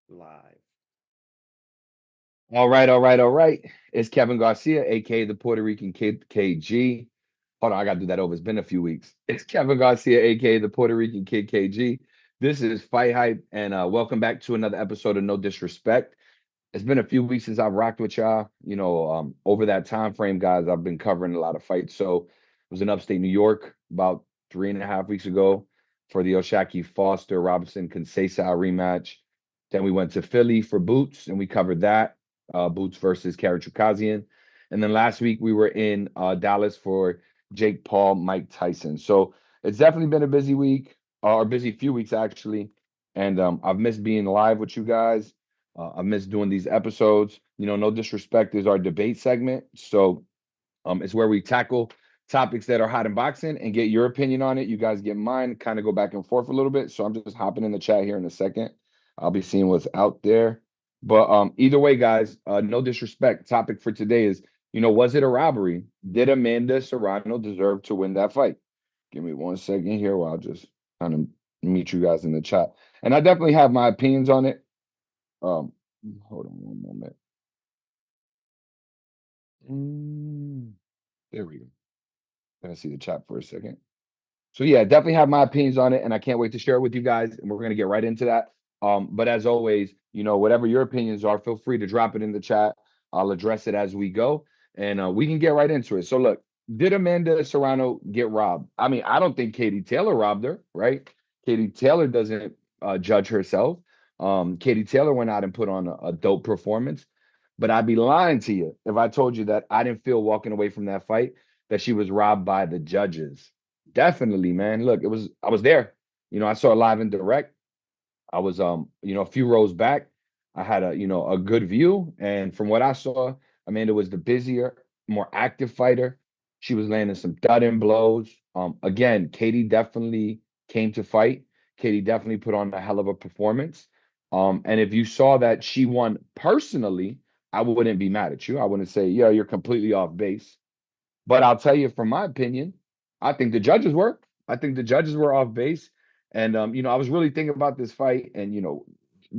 Live. All right. It's Kevin Garcia, aka the Puerto Rican Kid KG. Hold on, I gotta do that over. It's been a few weeks. It's Kevin Garcia, aka the Puerto Rican Kid KG. This is Fight Hype, and welcome back to another episode of No Disrespect. It's been a few weeks since I've rocked with y'all. Over that time frame, guys, I've been covering a lot of fights. So I was in upstate New York about 3.5 weeks ago for the Oshaki Foster Robinson Conceição rematch. Then we went to Philly for Boots, and we covered that. Boots versus Kara Chukazian. And then last week we were in Dallas for Jake Paul, Mike Tyson. So it's definitely been a busy week, or busy few weeks actually. And I've missed being live with you guys. I miss doing these episodes. No disrespect is our debate segment. So it's where we tackle topics that are hot in boxing and get your opinion on it. You guys get mine, kind of go back and forth a little bit. So I'm just hopping in the chat here in a second. I'll be seeing what's out there. But either way, guys, no disrespect. Topic for today is, was it a robbery? Did Amanda Serrano deserve to win that fight? Give me 1 second here while I'll just kind of meet you guys in the chat. And I definitely have my opinions on it. Um, Hold on one moment. Mm, there we go. Gonna see the chat for a second. So yeah, definitely have my opinions on it, and I can't wait to share it with you guys. And we're gonna get right into that. But as always, whatever your opinions are, feel free to drop it in the chat. I'll address it as we go, and we can get right into it. So look, did Amanda Serrano get robbed? I mean, I don't think Katie Taylor robbed her, right? Katie Taylor doesn't judge herself. Katie Taylor went out and put on a dope performance. But I'd be lying to you if I told you that I didn't feel walking away from that fight that she was robbed by the judges. Definitely, man. Look, I was there. I saw it live and direct. I was a few rows back. I had a good view. And from what I saw, Amanda was the busier, more active fighter. She was landing some thudding blows. Again, Katie definitely came to fight. Katie definitely put on a hell of a performance. And if you saw that she won personally, I wouldn't be mad at you. I wouldn't say, yeah, you're completely off base. But I'll tell you, from my opinion, I think the judges were. I think the judges were off base. And I was really thinking about this fight and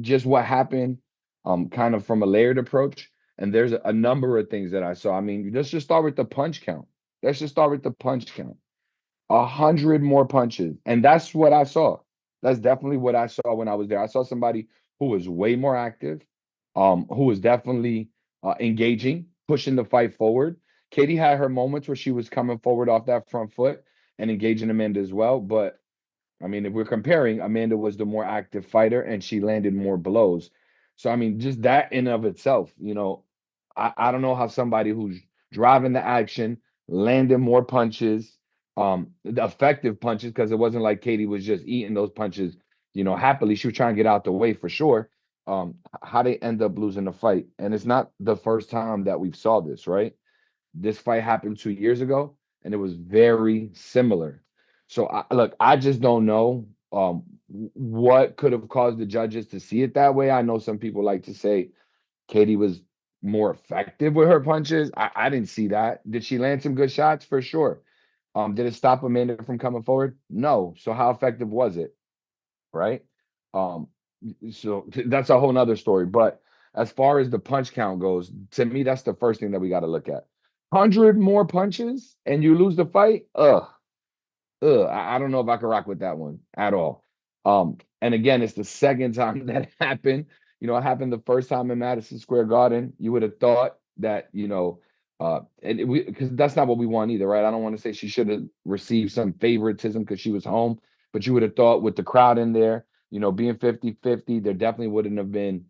just what happened, kind of from a layered approach. And there's a number of things that I saw. I mean, let's just start with the punch count. Let's just start with the punch count. 100 more punches. And that's what I saw. That's definitely what I saw when I was there. I saw somebody who was way more active, who was definitely engaging, pushing the fight forward. Katie had her moments where she was coming forward off that front foot and engaging Amanda as well. But I mean, if we're comparing, Amanda was the more active fighter and she landed more blows. So, I mean, just that in of itself, I don't know how somebody who's driving the action, landing more punches, the effective punches, because it wasn't like Katie was just eating those punches, happily. She was trying to get out the way for sure. How they end up losing the fight. And it's not the first time that we've saw this, right? This fight happened 2 years ago, and it was very similar. So look, I just don't know what could have caused the judges to see it that way. I know some people like to say Katie was more effective with her punches. I didn't see that. Did she land some good shots? For sure. Did it stop Amanda from coming forward? No. So how effective was it? Right. Um, so that's a whole nother story. But as far as the punch count goes, to me, that's the first thing that we got to look at. 100 more punches and you lose the fight? Ugh. I don't know if I can rock with that one at all. And again, it's the second time that happened. It happened the first time in Madison Square Garden. You would have thought that, and because that's not what we want either, right? I don't want to say she should have received some favoritism because she was home, but you would have thought with the crowd in there, being 50-50, there definitely wouldn't have been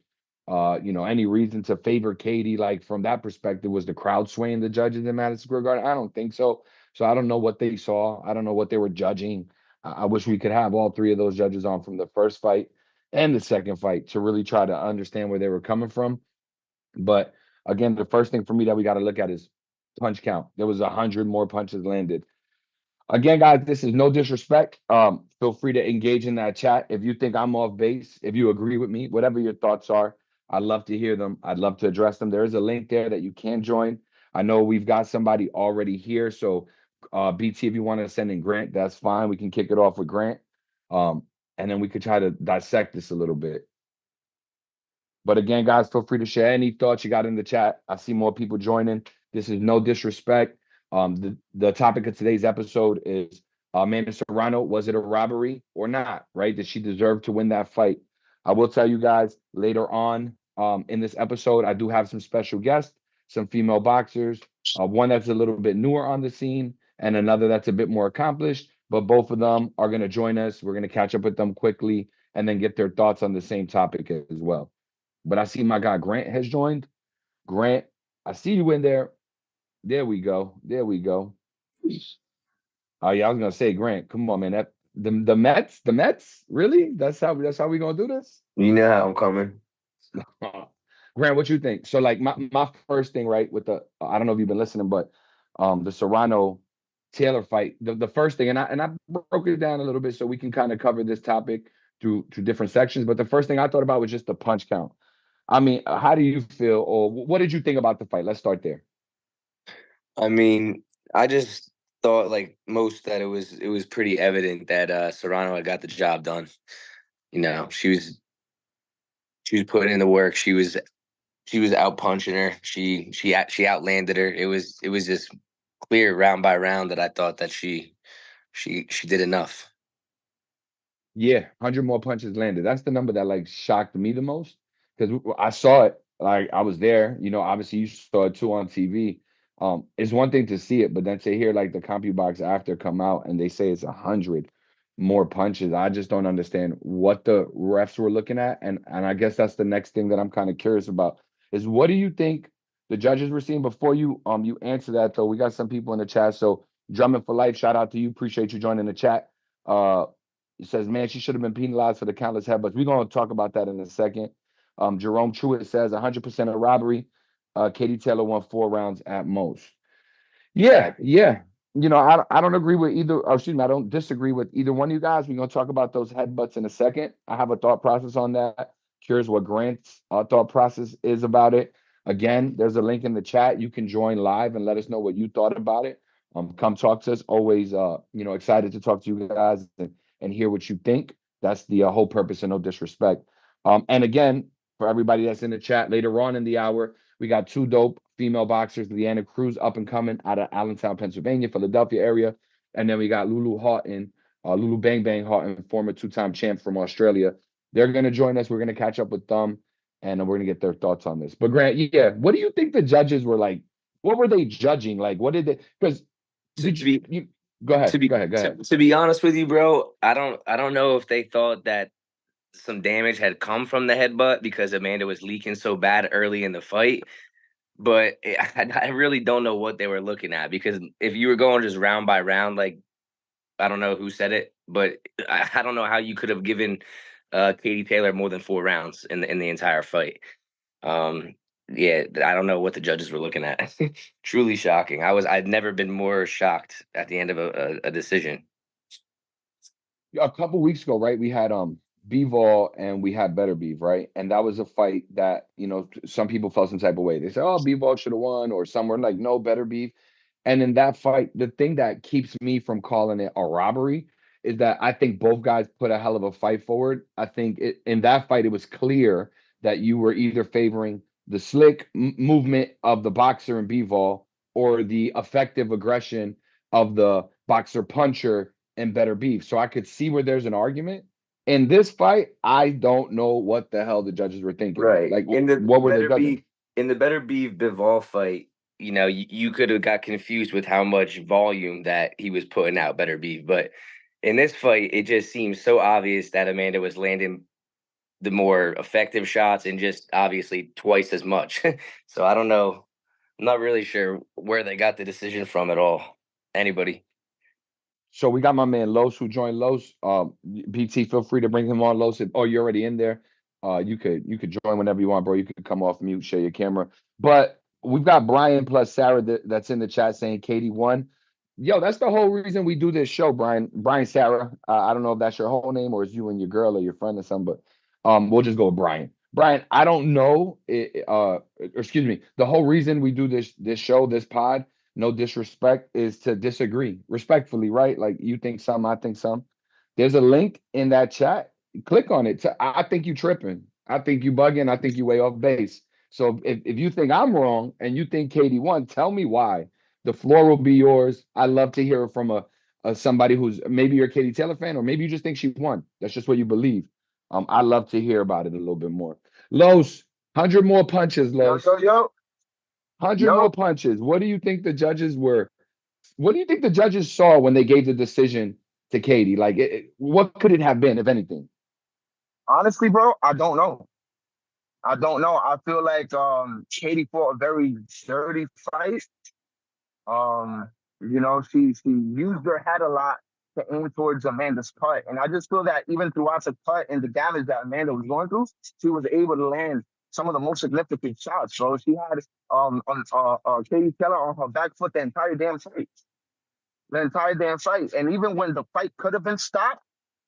any reason to favor Katie. Like from that perspective, was the crowd swaying the judges in Madison Square Garden? I don't think so. So I don't know what they saw. I don't know what they were judging. I wish we could have all three of those judges on from the first fight and the second fight to really try to understand where they were coming from. But again, the first thing for me that we got to look at is punch count. There was 100 more punches landed. Again, guys, this is no disrespect. Feel free to engage in that chat. If you think I'm off base, if you agree with me, whatever your thoughts are, I'd love to hear them. I'd love to address them. There is a link there that you can join. I know we've got somebody already here. So, BT, if you want to send in Grant, that's fine. We can kick it off with Grant. Um, and then we could try to dissect this a little bit. But again, guys, feel free to share any thoughts you got in the chat. I see more people joining. This is no disrespect. The topic of today's episode is Amanda Serrano. Was it a robbery or not? Right? Did she deserve to win that fight? I will tell you guys later on in this episode, I do have some special guests, some female boxers, one that's a little bit newer on the scene, and another that's a bit more accomplished. But both of them are going to join us. We're going to catch up with them quickly and then get their thoughts on the same topic as well. But I see my guy Grant has joined. Grant, I see you in there. There we go. There we go. Oh yeah, I was gonna say, Grant, come on, man. That the Mets, really? That's how we gonna do this? You know how I'm coming. Grant, what you think? So like my first thing, right, with the I don't know if you've been listening, but the Serrano Taylor fight, the first thing, and I broke it down a little bit so we can kind of cover this topic through different sections. But the first thing I thought about was just the punch count. I mean, how do you feel, or what did you think about the fight? Let's start there. I mean, I just thought like most that it was pretty evident that Serrano had got the job done. You know, she was putting in the work. She was out punching her. She outlanded her. It was just clear round by round that I thought that she did enough. Yeah, 100 more punches landed. That's the number that like shocked me the most because I saw it. Like I was there. Obviously you saw it too on TV. It's one thing to see it, but then to hear like the CompuBox after come out and they say it's 100 more punches. I just don't understand what the refs were looking at, and I guess that's the next thing that I'm kind of curious about is what do you think the judges were seeing before you answer that though? We got some people in the chat, so Drummond for life. Shout out to you. Appreciate you joining the chat. He says, man, she should have been penalized for the countless headbutts. We're going to talk about that in a second. Jerome Truitt says 100% of robbery. Katie Taylor won 4 rounds at most. Yeah, yeah. I don't agree with either, or excuse me, I don't disagree with either one of you guys. We're going to talk about those headbutts in a second. I have a thought process on that. Curious what Grant's thought process is about it. Again, there's a link in the chat. You can join live and let us know what you thought about it. Come talk to us. Always, excited to talk to you guys and hear what you think. That's the whole purpose, and no disrespect. And again, for everybody that's in the chat later on in the hour, we got 2 dope female boxers, Lyanna Cruz, up and coming out of Allentown, Pennsylvania, Philadelphia area. And then we got Lulu Horeton, Lulu Bang Bang Horeton, former 2-time champ from Australia. They're going to join us. We're going to catch up with them, and we're going to get their thoughts on this. But Grant, yeah, what do you think the judges were like? What were they judging? Like, what did they? Because To, did to be you go ahead, to be go ahead, go ahead. to be honest with you, bro, I don't know if they thought that some damage had come from the headbutt because Amanda was leaking so bad early in the fight. But I really don't know what they were looking at because if you were going just round by round, like I don't know who said it, but I don't know how you could have given Katie Taylor more than 4 rounds in the entire fight. Um, yeah, I don't know what the judges were looking at. Truly shocking. I'd never been more shocked at the end of a decision. A couple weeks ago, right? We had Bivol and we had Better Beef, right? And that was a fight that some people felt some type of way. They said, "Oh, Bivol should have won," or some were like, "No, Better Beef." And in that fight, the thing that keeps me from calling it a robbery is that I think both guys put a hell of a fight forward. I think in that fight, it was clear that you were either favoring the slick movement of the boxer in Bivol or the effective aggression of the boxer puncher and Better Beef. So I could see where there's an argument. In this fight, I don't know what the hell the judges were thinking. Right. Like, In the what were they better judging? beef in the better beef Bivol fight, you could have got confused with how much volume that he was putting out better beef. But in this fight, it just seems so obvious that Amanda was landing the more effective shots and just obviously twice as much. So I don't know. I'm not really sure where they got the decision from at all. Anybody? So we got my man Los who joined Los. BT, feel free to bring him on. Los, oh, you're already in there. You could join whenever you want, bro. You could come off mute, share your camera. But we've got Brian plus Sarah that's in the chat saying Katie won. Yo, that's the whole reason we do this show, Brian. Brian Sarah. I don't know if that's your whole name or is you and your girl or your friend or something, but we'll just go with Brian. Brian, I don't know. Excuse me. The whole reason we do this show, this pod, no disrespect, is to disagree respectfully, right? Like you think some, I think some. There's a link in that chat. Click on it. I think you tripping. I think you bugging. I think you way off base. So if you think I'm wrong and you think Katie won, tell me why. The floor will be yours. I love to hear it from a somebody who's maybe you're a Katie Taylor fan, or maybe you just think she won. That's just what you believe. I love to hear about it a little bit more. Los, 100 more punches, Yo, Los. yo, yo, 100 more yo. punches. What do you think the judges were? What do you think the judges saw when they gave the decision to Katie? Like, what could it have been, if anything? Honestly, bro, I don't know. I don't know. I feel like Katie fought a very dirty fight. She used her head a lot to aim towards Amanda's cut. And I just feel that even throughout the cut and the damage that Amanda was going through, she was able to land some of the most significant shots. So she had Katie Taylor on her back foot the entire damn fight. The entire damn fight. And even when the fight could have been stopped,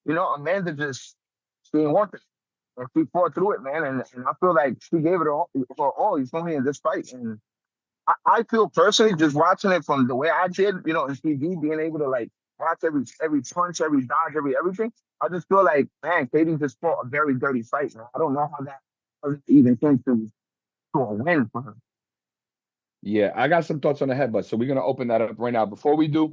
Amanda just she didn't want it. And she fought through it, man. And I feel like she gave it all, you feel me, in this fight. And I feel personally just watching it from the way I did, in TV, being able to like watch every punch, every dodge, everything. I just feel like, man, Katie just fought a very dirty fight, man. I don't know how that even came to a win for her. Yeah, I got some thoughts on the headbutt. So we're gonna open that up right now. Before we do,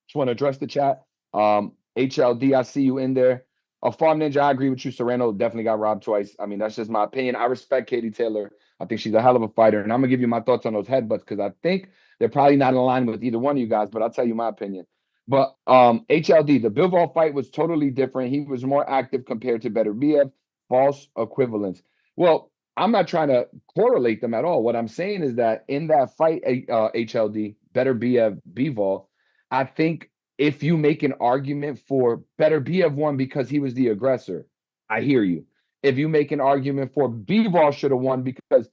just want to address the chat. HLD, I see you in there. A Farm Ninja, I agree with you. Serrano definitely got robbed twice. I mean, that's just my opinion. I respect Katie Taylor. I think she's a hell of a fighter. And I'm gonna give you my thoughts on those headbutts because I think they're probably not in line with either one of you guys, but I'll tell you my opinion. But HLD, the Bivol fight was totally different. He was more active compared to Better BF. False equivalence. Well, I'm not trying to correlate them at all. What I'm saying is that in that fight, HLD, Better BF, Bivol, I think if you make an argument for Better BF1 because he was the aggressor, I hear you. If you make an argument for Bivol should have won because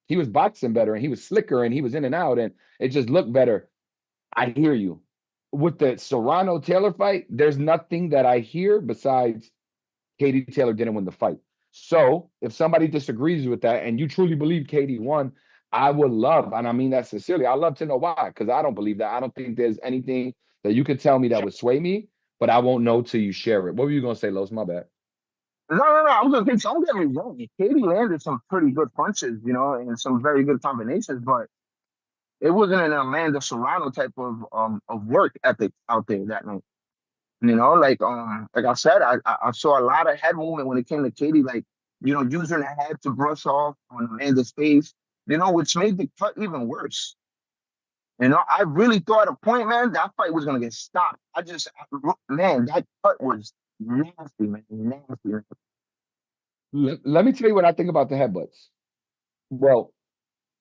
he was boxing better and he was slicker and he was in and out and it just looked better, I hear you. With the Serrano Taylor fight, there's nothing that I hear besides Katie Taylor didn't win the fight. So if somebody disagrees with that and you truly believe Katie won, I would love, and I mean that sincerely, I'd love to know why, because I don't believe that. I don't think there's anything that you could tell me that would sway me, but I won't know till you share it. What were you gonna say, Los? My bad. No, no, no. I was gonna think, don't get me wrong. Katie landed some pretty good punches, and some very good combinations, but it wasn't an Amanda Serrano type of work ethic out there that night. Like I said, I saw a lot of head movement when it came to Katie, like, using her head to brush off on Amanda's face, which made the cut even worse. I really thought at a point, man, that fight was gonna get stopped. Man, that cut was nasty, man, nasty. Let me tell you what I think about the headbutts. Well,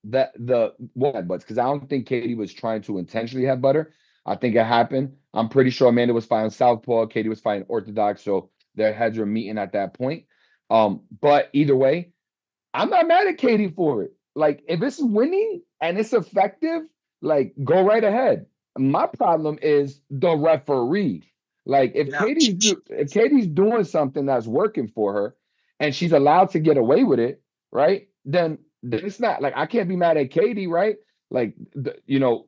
that the what headbutts, because I don't think Katie was trying to intentionally headbutt her. I think it happened. I'm pretty sure Amanda was fighting Southpaw, Katie was fighting Orthodox, so their heads were meeting at that point. But either way, I'm not mad at Katie for it. Like, if it's winning and it's effective, like, go right ahead. My problem is the referee. Like, Yeah. if Katie's doing something that's working for her and she's allowed to get away with it, right? Then it's not like I can't be mad at Katie, right? Like,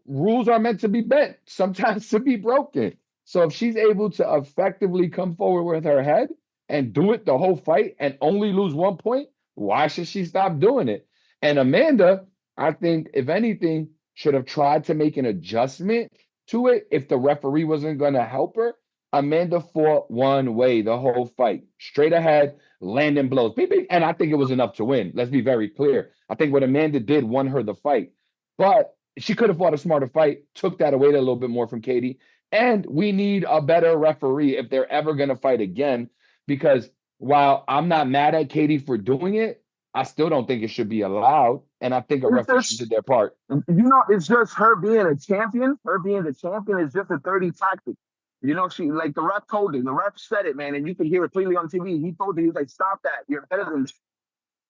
rules are meant to be bent, sometimes to be broken. So if she's able to effectively come forward with her head and do it the whole fight and only lose 1 point, why should she stop doing it? And Amanda, I think, if anything, should have tried to make an adjustment to it if the referee wasn't going to help her. Amanda fought one way the whole fight, straight ahead, landing blows. And I think it was enough to win. Let's be very clear. I think what Amanda did won her the fight. But she could have fought a smarter fight, took that away a little bit more from Katie. And we need a better referee if they're ever going to fight again. Because while I'm not mad at Katie for doing it, I still don't think it should be allowed. And I think a It's referee should do just, their part. it's just her being a champion. Her being the champion is just a dirty tactic. She like the ref told her. The ref said it, man, and you can hear it clearly on TV. He told her, he was like, "Stop that! You're better than this."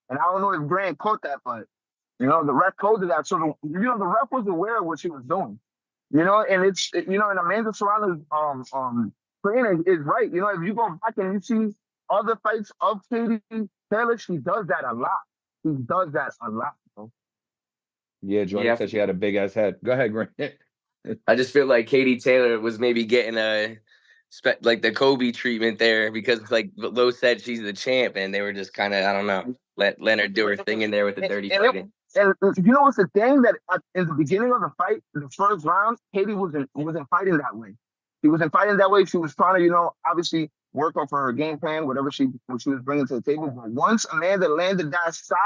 And I don't know if Grant caught that, but the ref told her that. So the ref was aware of what she was doing. And and Amanda Serrano's trainer is right. If you go back and you see other fights of Katie Taylor, she does that a lot. She does that a lot. Yeah, Jordan Yeah, said she had a big ass head. Go ahead, Grant. I just feel like Katie Taylor was maybe getting like the Kobe treatment there because like Lo said she's the champ and they were just kind of I don't know letting her do her thing in there with the dirty fighting. And you know what's the thing that in the beginning of the fight, the first round, Katie wasn't fighting that way. She wasn't fighting that way. She was trying to, obviously work off her game plan, what she was bringing to the table. But once Amanda landed that shot,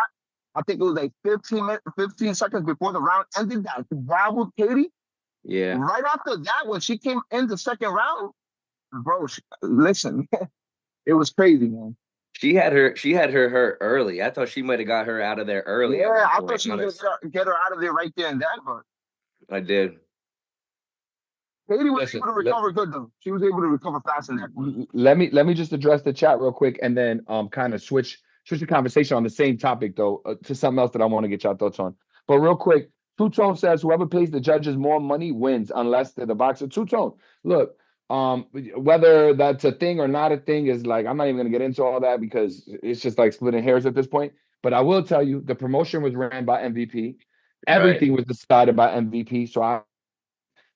I think it was like 15 seconds before the round ended, that rivaled Katie. Yeah. Right after that, when she came in the second round, bro, listen, it was crazy, man. She had her hurt early. I thought she might have got her out of there early. Yeah, I thought she was gonna get her out of there right there and then, but I did. Katie was able to recover good though. She was able to recover fast in that point. Let me just address the chat real quick and then kind of switch the conversation on the same topic though to something else that I want to get your thoughts on. But real quick, Two Tone says whoever pays the judges more money wins unless they're the boxer. Two Tone, look, whether that's a thing or not a thing is like I'm not even gonna get into all that because it's just like splitting hairs at this point. But I will tell you the promotion was ran by MVP. Everything was decided by MVP. So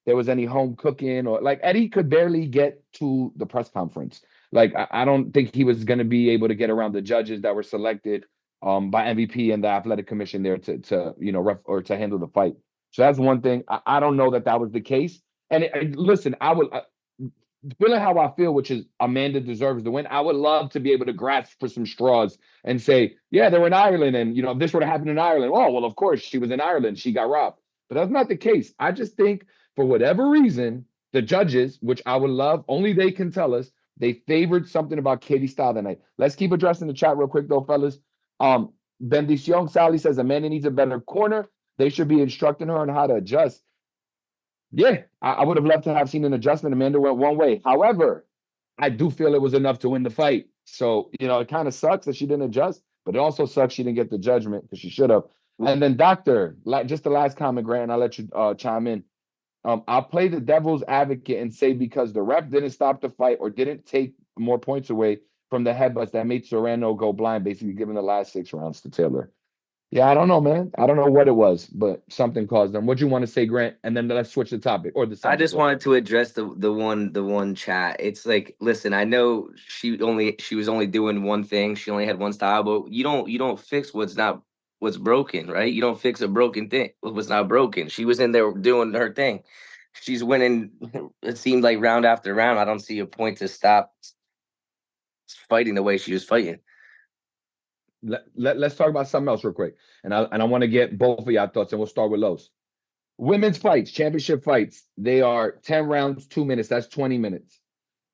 there was any home cooking or like Eddie could barely get to the press conference. Like I don't think he was going to be able to get around the judges that were selected by MVP and the athletic commission there to ref or to handle the fight. So that's one thing. I don't know that was the case. And listen, I would feeling how I feel, which is Amanda deserves the win. I would love to be able to grasp for some straws and say, yeah, they were in Ireland, and if this would have happened in Ireland, oh well, of course she was in Ireland, she got robbed. But that's not the case. I just think for whatever reason, the judges, which I would love, only they can tell us, they favored something about Katie style that night. Let's keep addressing the chat real quick, though, fellas. Bendición Sally says Amanda needs a better corner. They should be instructing her on how to adjust. Yeah, I would have loved to have seen an adjustment. Amanda went one way. However, I do feel it was enough to win the fight. So, it kind of sucks that she didn't adjust, but it also sucks she didn't get the judgment because she should have. And then, Doctor, just the last comment, Grant, and I'll let you chime in. I'll play the devil's advocate and say because the ref didn't stop the fight or didn't take more points away from the headbutts that made Serrano go blind, basically giving the last 6 rounds to Taylor. Yeah, I don't know, man. I don't know what it was, but something caused them. What do you want to say, Grant? And then let's switch the topic or the subject. I just wanted to address the one chat. It's like, listen, I know she was only doing one thing. She only had one style, but you don't fix what's broken, right? You don't fix a broken thing. What's not broken. She was in there doing her thing. She's winning. It seemed like round after round. I don't see a point to stop fighting the way she was fighting. Let's talk about something else real quick. And I want to get both of y'all thoughts, and we'll start with Los. Women's fights, championship fights, they are 10 rounds, 2 minutes. That's 20 minutes.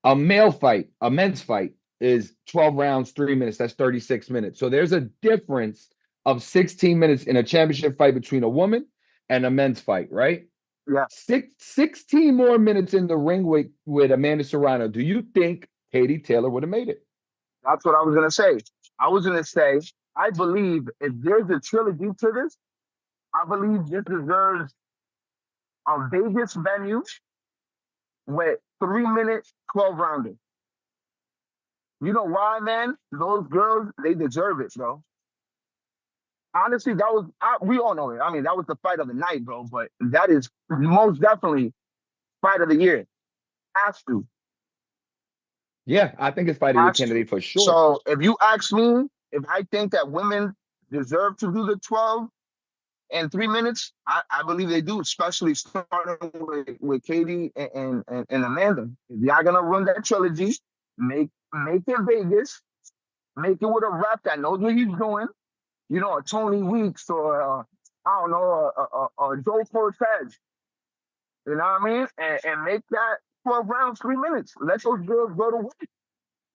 A men's fight is 12 rounds, 3 minutes. That's 36 minutes. So there's a difference of 16 minutes in a championship fight between a woman and a men's fight, right? Yeah. 16 more minutes in the ring with Amanda Serrano. Do you think Katie Taylor would have made it? That's what I was going to say. I was going to say, I believe if there's a trilogy to this, I believe this deserves a Vegas venue with 3 minutes, 12 rounders. You know why, man? Those girls, they deserve it, bro. Honestly, we all know it. I mean, that was the fight of the night, bro, but that is most definitely fight of the year. Has to. Yeah, I think it's fight of the candidate for sure. So if you ask me, if I think that women deserve to do the 12 and 3 minutes, I believe they do, especially starting with Katie and Amanda. If y'all gonna run that trilogy, make it Vegas, make it with a rep that knows what he's doing. A Tony Weeks or I don't know, a Joe Cortez. You know what I mean? And make that 12 rounds, 3 minutes. Let those girls go to work.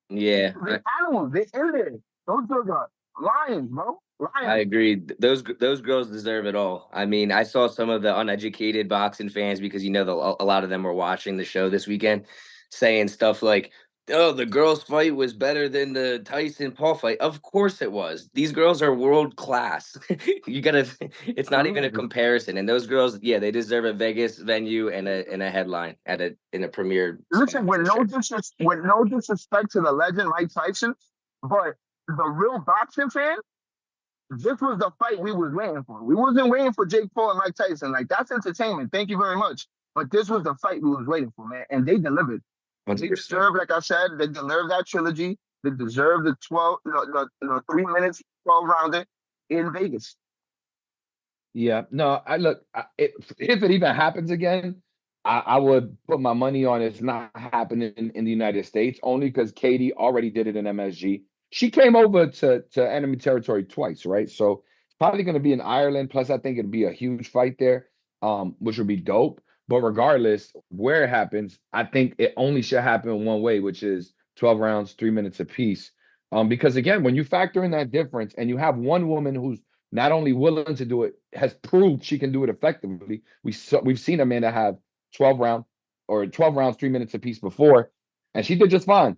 Yeah. They're animals. They're in there. Those girls are lions, bro. Lions. I agree. Those girls deserve it all. I mean, I saw some of the uneducated boxing fans because a lot of them were watching the show this weekend, saying stuff like, "Oh, the girls' fight was better than the Tyson Paul fight." Of course it was. These girls are world class. It's not even a comparison. And those girls, yeah, they deserve a Vegas venue and a headline in a premiere. Listen, with no disrespect to the legend Mike Tyson, but the real boxing fan, this was the fight we was waiting for. We wasn't waiting for Jake Paul and Mike Tyson. Like, that's entertainment. Thank you very much. But this was the fight we was waiting for, man. And they delivered. They 100%. deserve, like I said, they deserve that trilogy. They deserve the 12, 3 minutes, 12 rounder in Vegas. Yeah, no, if it even happens again, I would put my money on it's not happening in the United States only because Katie already did it in MSG. She came over to enemy territory twice, right? So it's probably going to be in Ireland. Plus, I think it'd be a huge fight there, which would be dope. But regardless, where it happens, I think it only should happen one way, which is 12 rounds, 3 minutes apiece. Because again, when you factor in that difference and you have one woman who's not only willing to do it, has proved she can do it effectively. We've seen Amanda have 12 round or 12 rounds, 3 minutes apiece before, and she did just fine.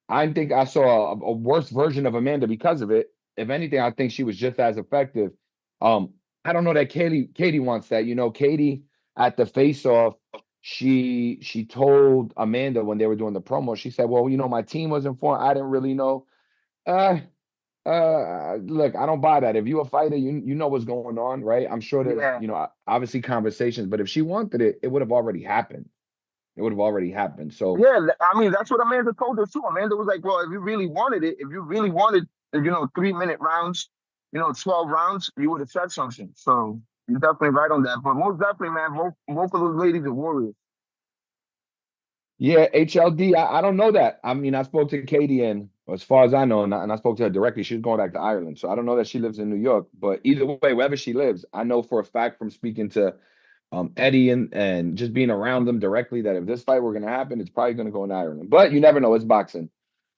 I think I saw a worse version of Amanda because of it. If anything, I think she was just as effective. Um, I don't know that Katie wants that. You know, Katie at the face off, she told Amanda when they were doing the promo, she said, well, my team was informed. I didn't really know. Uh, Look, I don't buy that. If you're a fighter, you know what's going on, right? I'm sure there's, Yeah. obviously conversations, but if she wanted it, it would have already happened. It would have already happened. So Yeah, I mean, that's what Amanda told us too. Amanda was like, well, if you really wanted it, if you really wanted, 3-minute rounds, 12 rounds, you would have said something. So you're definitely right on that. But most definitely, man, both of those ladies are warriors. yeah, HLD, I don't know that. I mean, I spoke to Katie, and as far as I know, and I spoke to her directly, she's going back to Ireland. So I don't know that she lives in New York, but either way, wherever she lives, I know for a fact from speaking to Eddie and just being around them directly that if this fight were going to happen, it's probably going to go in Ireland. But you never know. It's boxing.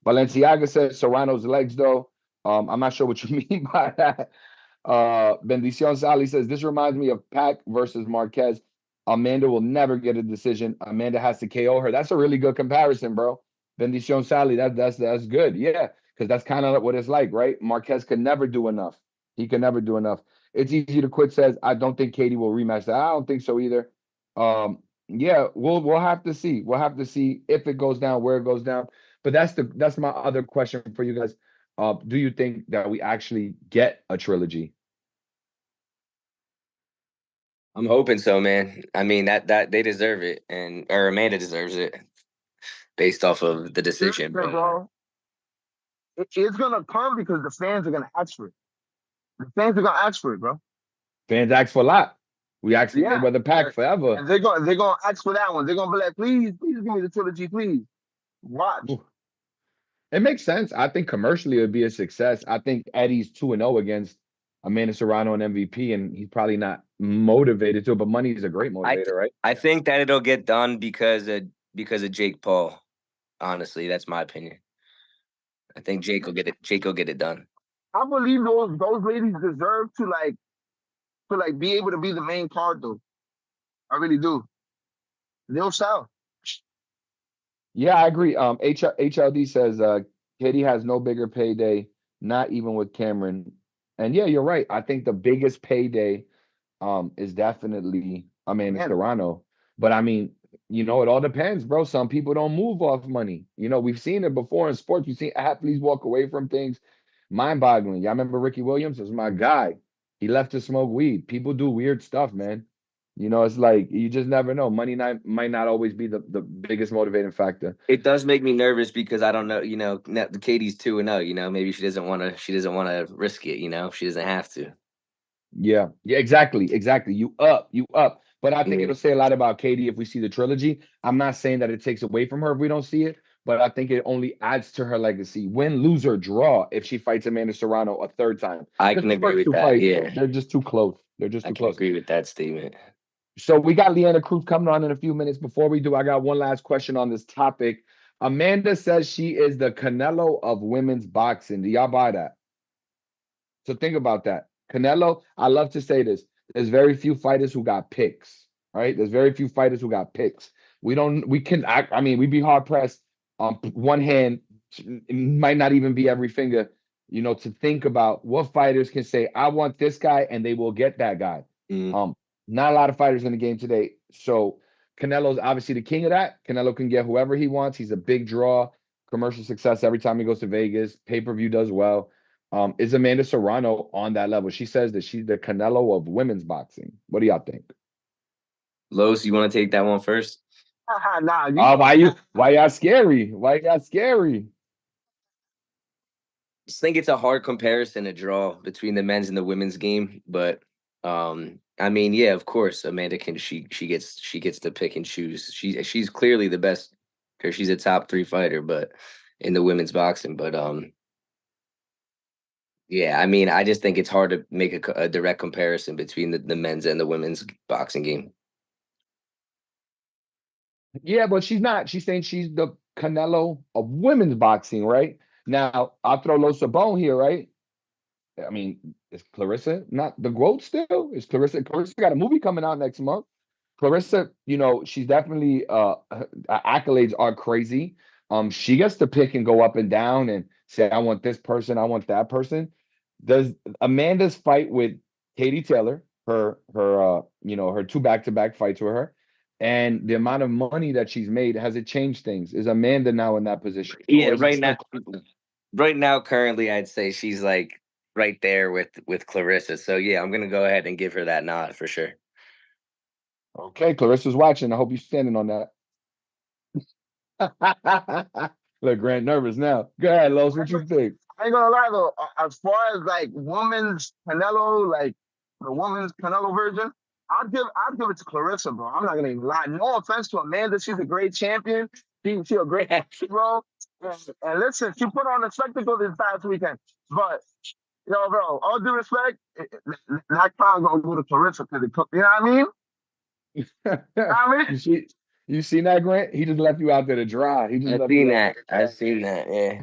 Balenciaga says Serrano's legs, though. I'm not sure what you mean by that. Bendición Sally says this reminds me of Pac versus Marquez. Amanda will never get a decision. Amanda has to KO her. That's a really good comparison, bro. Bendición Sally, that's good. Yeah, because that's kind of what it's like, right? Marquez could never do enough. He can never do enough. It's easy to quit. Says I don't think Katie will rematch that. I don't think so either. Yeah, we'll have to see. We'll have to see if it goes down, where it goes down. But that's my other question for you guys. Do you think that we actually get a trilogy? I'm hoping so, man. I mean that they deserve it, and or Amanda deserves it based off of the decision. Seriously, But bro, it's gonna come because the fans are gonna ask for it. The fans are gonna ask for it, bro. Fans ask for a lot. We asked for Yeah, Mayweather Pack forever. and they're gonna ask for that one. They're gonna be like, please, please give me the trilogy, please. Watch. Ooh. It makes sense. I think commercially it would be a success. I think Eddie's 2-0 against Amanda Serrano and MVP, and he's probably not motivated to it, but money is a great motivator, right? I think that it'll get done because of Jake Paul. Honestly, that's my opinion. I think Jake will get it. Jake will get it done. I believe those ladies deserve to be able to be the main card though. I really do. They'll sell. Yeah, I agree. HLD says Katie has no bigger payday, not even with Cameron. And yeah, you're right. I think the biggest payday is definitely Amanda Man, Serrano. But I mean, it all depends, bro. Some people don't move off money. We've seen it before in sports. We've seen athletes walk away from things mind-boggling. Y'all remember Ricky Williams? Was my guy. He left to smoke weed. People do weird stuff, man. It's like you just never know. Money might not always be the biggest motivating factor. It does make me nervous because I don't know. The Katie's 2-0. Maybe she doesn't want to. She doesn't want to risk it. She doesn't have to. Yeah, yeah, exactly. You up. But I think Yeah. it'll say a lot about Katie if we see the trilogy. I'm not saying that it takes away from her if we don't see it, but I think it only adds to her legacy. Win, lose, or draw if she fights Amanda Serrano a third time. I Because can the agree first with two that. fights, Yeah, they're just too close. They're just I too can close. agree with that statement. So we got Lyanna Cruz coming on in a few minutes. Before we do, I got one last question on this topic. Amanda says she is the Canelo of women's boxing. Do y'all buy that? So think about that. Canelo, I love to say this. There's very few fighters who got picks, right? There's very few fighters who got picks. I mean, we'd be hard pressed on one hand, it might not even be every finger, to think about what fighters can say, I want this guy, and they will get that guy. Mm. Not a lot of fighters in the game today. So Canelo's obviously the king of that. Canelo can get whoever he wants. He's a big draw, commercial success every time he goes to Vegas. Pay-per-view does well. Is Amanda Serrano on that level? She says that she's the Canelo of women's boxing. What do y'all think? Los, you want to take that one first? Nah, you Oh, can't. why y'all scary? Why y'all scary? Just think it's a hard comparison to draw between the men's and the women's game, but I mean, yeah, of course, Amanda can she gets to pick and choose. She's clearly the best because she's a top three fighter, but in the women's boxing. But yeah, I mean, I just think it's hard to make a direct comparison between the men's and the women's boxing game. Yeah, but she's not. She's saying she's the Canelo of women's boxing, right? Now, I'll throw Los Sabone here, right? I mean, is Clarissa not the GOAT still? Is Clarissa? Clarissa got a movie coming out next month. Clarissa, she's definitely accolades are crazy. She gets to pick and go up and down and say, I want this person, I want that person. Does Amanda's fight with Katie Taylor, her two back-to-back fights with her, and the amount of money that she's made, has it changed things? Is Amanda now in that position? Yeah, Or is it right still now, currently, I'd say she's like right there with Clarissa. So yeah, I'm gonna go ahead and give her that nod for sure. okay, Clarissa's watching. I hope you're standing on that. Look, Grant nervous now. Go ahead, Los. What you think? I ain't gonna lie though. As far as like women's Canelo, like the women's Canelo version, I'd give it to Clarissa, bro. I'm not gonna even lie. No offense to Amanda, she's a great champion. She a great bro. And listen, she put on a spectacle this past weekend. But yo, bro, all due respect, that crown gonna go to Clarissa because you know what I mean? You know what I you mean? see, you seen that, Grant? He just left you out there to dry. He just I've left seen you out there that. to I've dry. seen that. Yeah.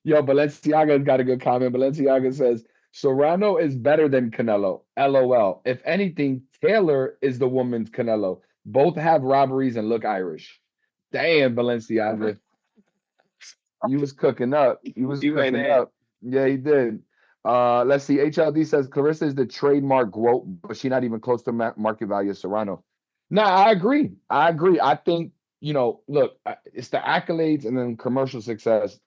Yo, Balenciaga got a good comment. Balenciaga says Serrano is better than Canelo. LOL. If anything, Taylor is the woman's Canelo. Both have robberies and look Irish. Damn, Balenciaga. You was cooking up. You was You ain't cooking that. up. Yeah, he did. Let's see. HLD says Clarissa is the trademark quote, but she's not even close to market value of Serrano. No, I agree. I agree. I think, look, it's the accolades and then commercial success.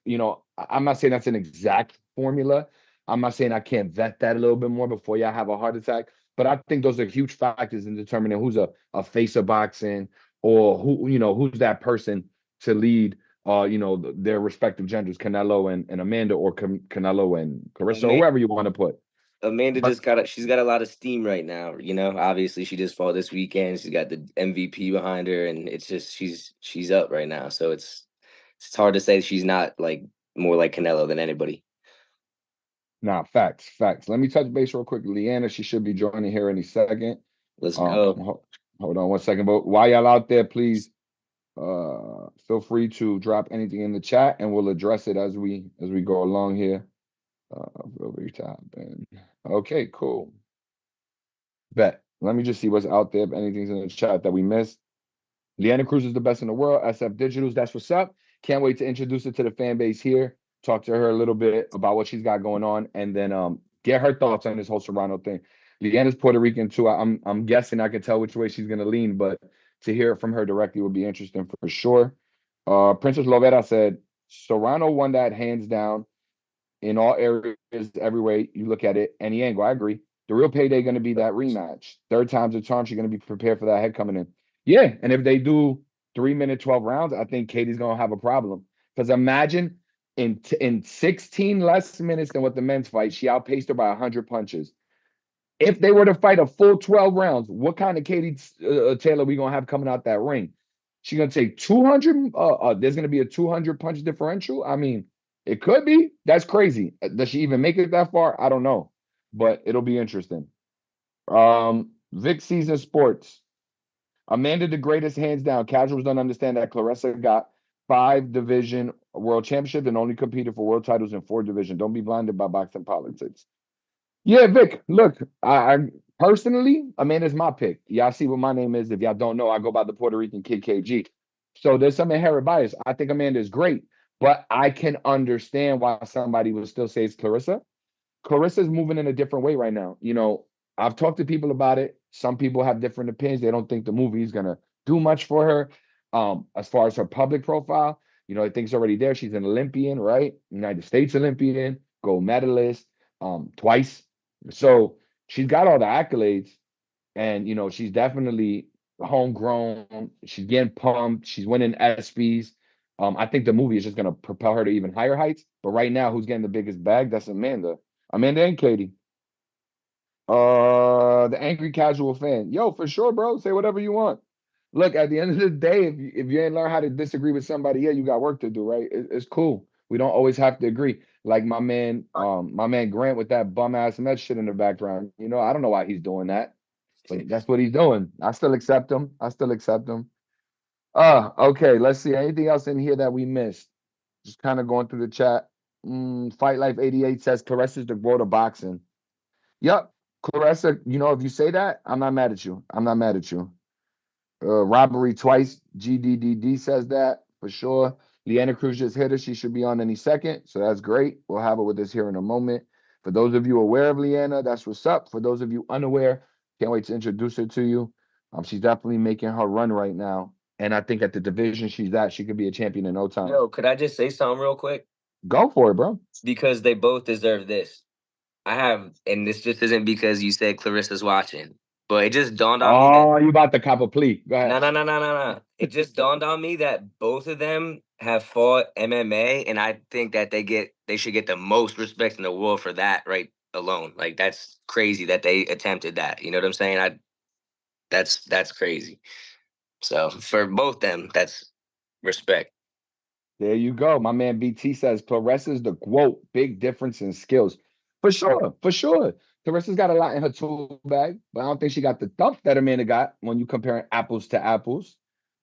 I'm not saying that's an exact formula. I'm not saying I can't vet that a little bit more before y'all have a heart attack. But I think those are huge factors in determining who's a face of boxing, or who's that person to lead their respective genders, Canelo and Amanda, or Canelo and Carissa, or Ama- whoever you want to put. Amanda But just she's got a lot of steam right now. Obviously she just fought this weekend. She's got the MVP behind her, and it's just she's up right now. So it's hard to say she's not like more like Canelo than anybody. nah, facts, facts. Let me touch base real quick. Lyanna, she should be joining here any second. Let's go. Hold on one second. But while y'all out there, please feel free to drop anything in the chat, and we'll address it as we go along here. Over top and okay, cool. Bet. Let me just see what's out there. If anything's in the chat that we missed. Lyanna Cruz is the best in the world. SF Digitals, that's what's up. Can't wait to introduce her to the fan base here. Talk to her a little bit about what she's got going on, and then get her thoughts on this whole Serrano thing. Lyanna's Puerto Rican too. I'm guessing I can tell which way she's gonna lean, but to hear it from her directly would be interesting for sure. Princess Lovera said Serrano won that hands down in all areas, every way you look at it, any angle. I agree. The real payday going to be that rematch. Third time's a charm. She's going to be prepared for that head coming in. Yeah, and if they do 3 minute 12 rounds, I think Katie's going to have a problem. Because imagine in 16 less minutes than what the men's fight, she outpaced her by 100 punches. If they were to fight a full 12 rounds, what kind of Katie Taylor we going to have coming out that ring? She going to take 200. There's going to be a 200 punch differential. I mean, it could be. That's crazy. Does she even make it that far? I don't know, but it'll be interesting. Vic Season Sports. Amanda the greatest, hands down. Casuals don't understand that Clarissa got 5 division world championship and only competed for world titles in 4 division. Don't be blinded by boxing politics. Yeah, Vic. Look, I personally, Amanda's my pick. Y'all see what my name is. If y'all don't know, I go by the Puerto Rican Kid KG. So there's some inherent bias. I think Amanda is great, but I can understand why somebody would still say it's Clarissa. Clarissa's moving in a different way right now. I've talked to people about it. Some people have different opinions. They don't think the movie is gonna do much for her. As far as her public profile, I think it's already there. She's an Olympian, right? United States Olympian, gold medalist, twice. So she's got all the accolades, and she's definitely homegrown. She's getting pumped. She's winning ESPYs. I think the movie is just gonna propel her to even higher heights. But right now, who's getting the biggest bag? That's Amanda. Amanda and Katie. The angry casual fan. Yo, for sure, bro. Say whatever you want. Look, at the end of the day, if you ain't learn how to disagree with somebody, yeah, you got work to do, right? It's cool. We don't always have to agree. Like my man Grant with that bum ass Met shit in the background. You know, I don't know why he's doing that, but that's what he's doing. I still accept him. I still accept him. Okay. Let's see. Anything else in here that we missed? Just kind of going through the chat. Fight Life 88 says Caresses the world of boxing. Yep. Clarissa, you know, if you say that, I'm not mad at you. I'm not mad at you. Robbery twice. GDDD says that for sure. Lyanna Cruz just hit her. She should be on any second. So that's great. We'll have her with us here in a moment. For those of you aware of Lyanna, that's what's up. For those of you unaware, can't wait to introduce her to you. She's definitely making her run right now. And I think at the division she's at, she could be a champion in no time. Yo, could I just say something real quick? Go for it, bro. Because they both deserve this. I have, and this just isn't because you said Clarissa's watching, but it just dawned on me that You about to cop a plea. Go ahead. no. It just dawned on me that both of them have fought MMA, and I think that they should get the most respect in the world for that right alone. Like that's crazy that they attempted that. You know what I'm saying? That's crazy. So for both them, that's respect. There you go. My man BT says Clarissa's the quote, big difference in skills. For sure, for sure. Clarissa's got a lot in her tool bag, but I don't think she got the thump that Amanda got when you comparing apples to apples.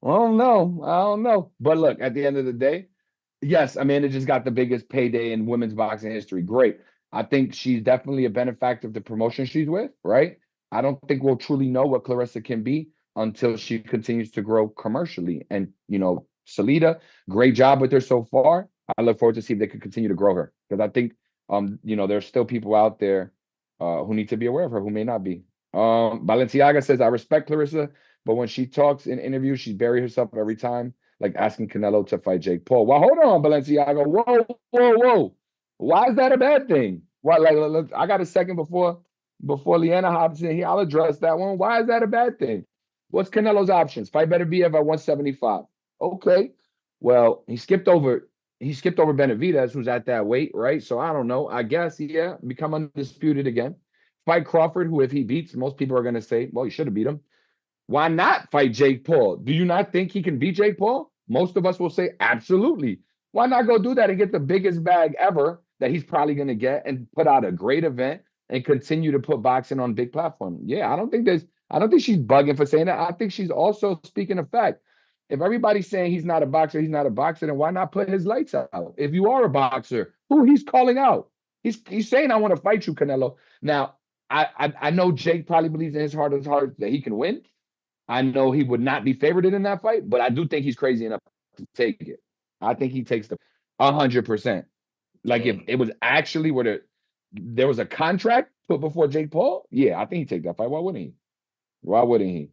I don't know. I don't know. But look, at the end of the day, yes, Amanda just got the biggest payday in women's boxing history. Great. I think she's definitely a benefactor of the promotion she's with, right? I don't think we'll truly know what Clarissa can be until she continues to grow commercially. And, you know, Salida, great job with her so far. I look forward to see if they can continue to grow her because I think, you know, there's still people out there who need to be aware of her who may not be. Balenciaga says, I respect Clarissa, but when she talks in interviews, she buries herself every time, like asking Canelo to fight Jake Paul. Well, hold on, Balenciaga. Whoa. Why is that a bad thing? What, like, I got a second before Lyanna hops in here. I'll address that one. Why is that a bad thing? What's Canelo's options? Fight better BF at 175. Okay. Well, he skipped over Benavidez, who's at that weight, right? So I don't know. I guess, yeah, become undisputed again. Fight Crawford, who if he beats, most people are gonna say, well, he should have beat him. Why not fight Jake Paul? Do you not think he can beat Jake Paul? Most of us will say absolutely. Why not go do that and get the biggest bag ever that he's probably going to get and put out a great event and continue to put boxing on big platform? Yeah, I don't think she's bugging for saying that. I think she's also speaking of fact. If everybody's saying he's not a boxer, then why not put his lights out? If you are a boxer, who he's calling out? He's saying, I want to fight you, Canelo. Now, I know Jake probably believes in his heart of hearts that he can win. I know he would not be favored in that fight, but I do think he's crazy enough to take it. I think he takes the 100%. Like if it was actually where there was a contract put before Jake Paul, yeah, I think he'd take that fight. Why wouldn't he? Why wouldn't he?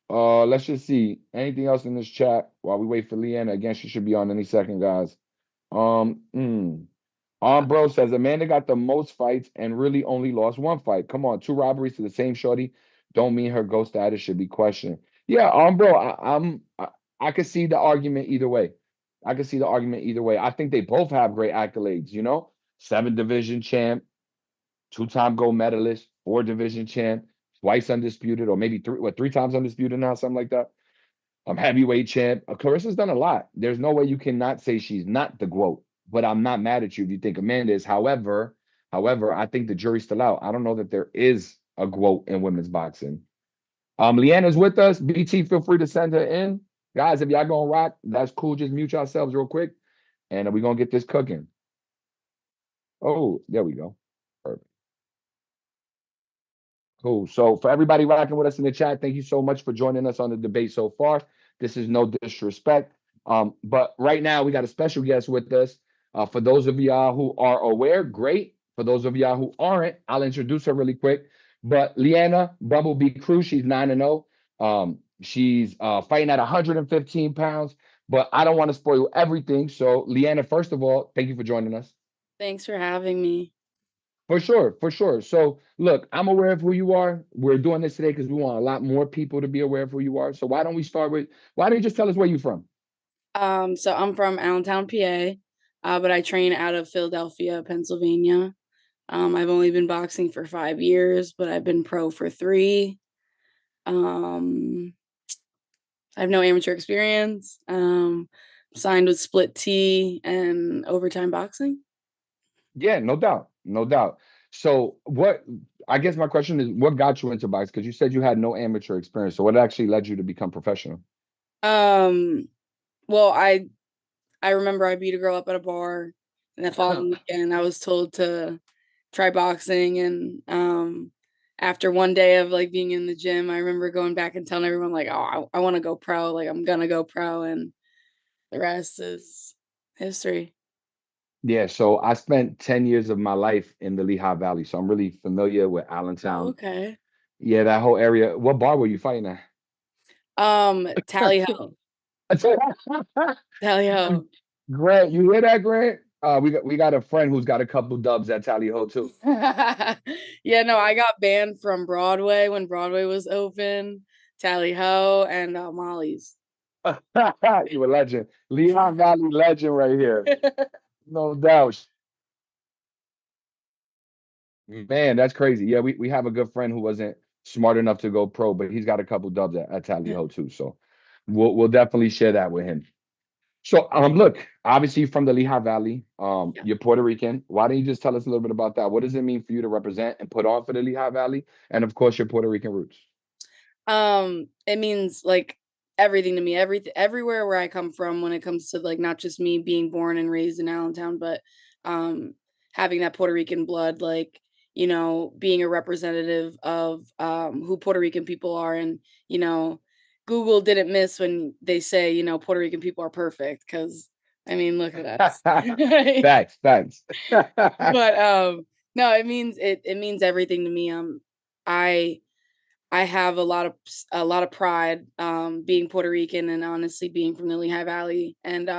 Let's just see. Anything else in this chat while we wait for Lyanna? Again, she should be on any second, guys. Bro says Amanda got the most fights and really only lost one fight. Come on, two robberies to the same shorty don't mean her ghost status should be questioned. Yeah, bro, I could see the argument either way. I could see the argument either way. I think they both have great accolades. You know, 7 division champ, 2-time gold medalist, 4 division champ, twice undisputed, or maybe 3 times undisputed now, something like that. Heavyweight champ. Carissa's done a lot. There's no way you cannot say she's not the GOAT. But I'm not mad at you if you think Amanda is. However, I think the jury's still out. I don't know that there is a GOAT in women's boxing. Lyanna's with us. BT, feel free to send her in. Guys, if y'all gonna rock, that's cool. Just mute yourselves real quick. And we're gonna get this cooking. Oh, there we go. Perfect. Cool. So for everybody rocking with us in the chat, thank you so much for joining us on the debate so far. This is no disrespect. But right now we got a special guest with us. For those of y'all who are aware, great. For those of y'all who aren't, I'll introduce her really quick. But Lyanna Bumblebee Cruz, she's 9-0. She's fighting at 115 pounds, but I don't want to spoil everything. So Lyanna, first of all, thank you for joining us. Thanks for having me. For sure, for sure. So look, I'm aware of who you are. We're doing this today because we want a lot more people to be aware of who you are. So why don't we start with why don't you just tell us where you're from? So I'm from Allentown, PA, but I train out of Philadelphia, Pennsylvania. I've only been boxing for 5 years, but I've been pro for three. Um, I have no amateur experience. Signed with Split T and Overtime Boxing. Yeah, no doubt. No doubt. So what I guess my question is what got you into boxing? Because you said you had no amateur experience. So what actually led you to become professional? Um, well, I remember I beat a girl up at a bar, and the following weekend I was told to try boxing, and after one day of like being in the gym, I remember going back and telling everyone like, "Oh, I want to go pro. Like I'm gonna go pro," and the rest is history. Yeah, so I spent 10 years of my life in the Lehigh Valley. So I'm really familiar with Oh, Allentown. okay. Yeah, that whole area. What bar were you fighting at? Tally ho, tally ho. Grant, you hear that, Grant? We got a friend who's got a couple dubs at Tally Ho too. Yeah, no, I got banned from Broadway when Broadway was open, Tally ho, and Molly's. You a legend. Lehigh Valley legend right here. No doubt. Man, that's crazy. Yeah, we have a good friend who wasn't smart enough to go pro, but he's got a couple dubs at Tally Ho too. So we'll definitely share that with him. So look, obviously you're from the Lehigh Valley. Yeah. You're Puerto Rican. Why don't you just tell us a little bit about that? What does it mean for you to represent and put on for the Lehigh Valley? And of course your Puerto Rican roots. It means like everything to me. Everywhere where I come from when it comes to like not just me being born and raised in Allentown, but um having that Puerto Rican blood, like, being a representative of who Puerto Rican people are. And, you know, Google didn't miss when they say, Puerto Rican people are perfect, because I mean, look at us. Right? Facts, facts. But no, it means everything to me. I I have a lot of pride, being Puerto Rican and honestly being from the Lehigh Valley. And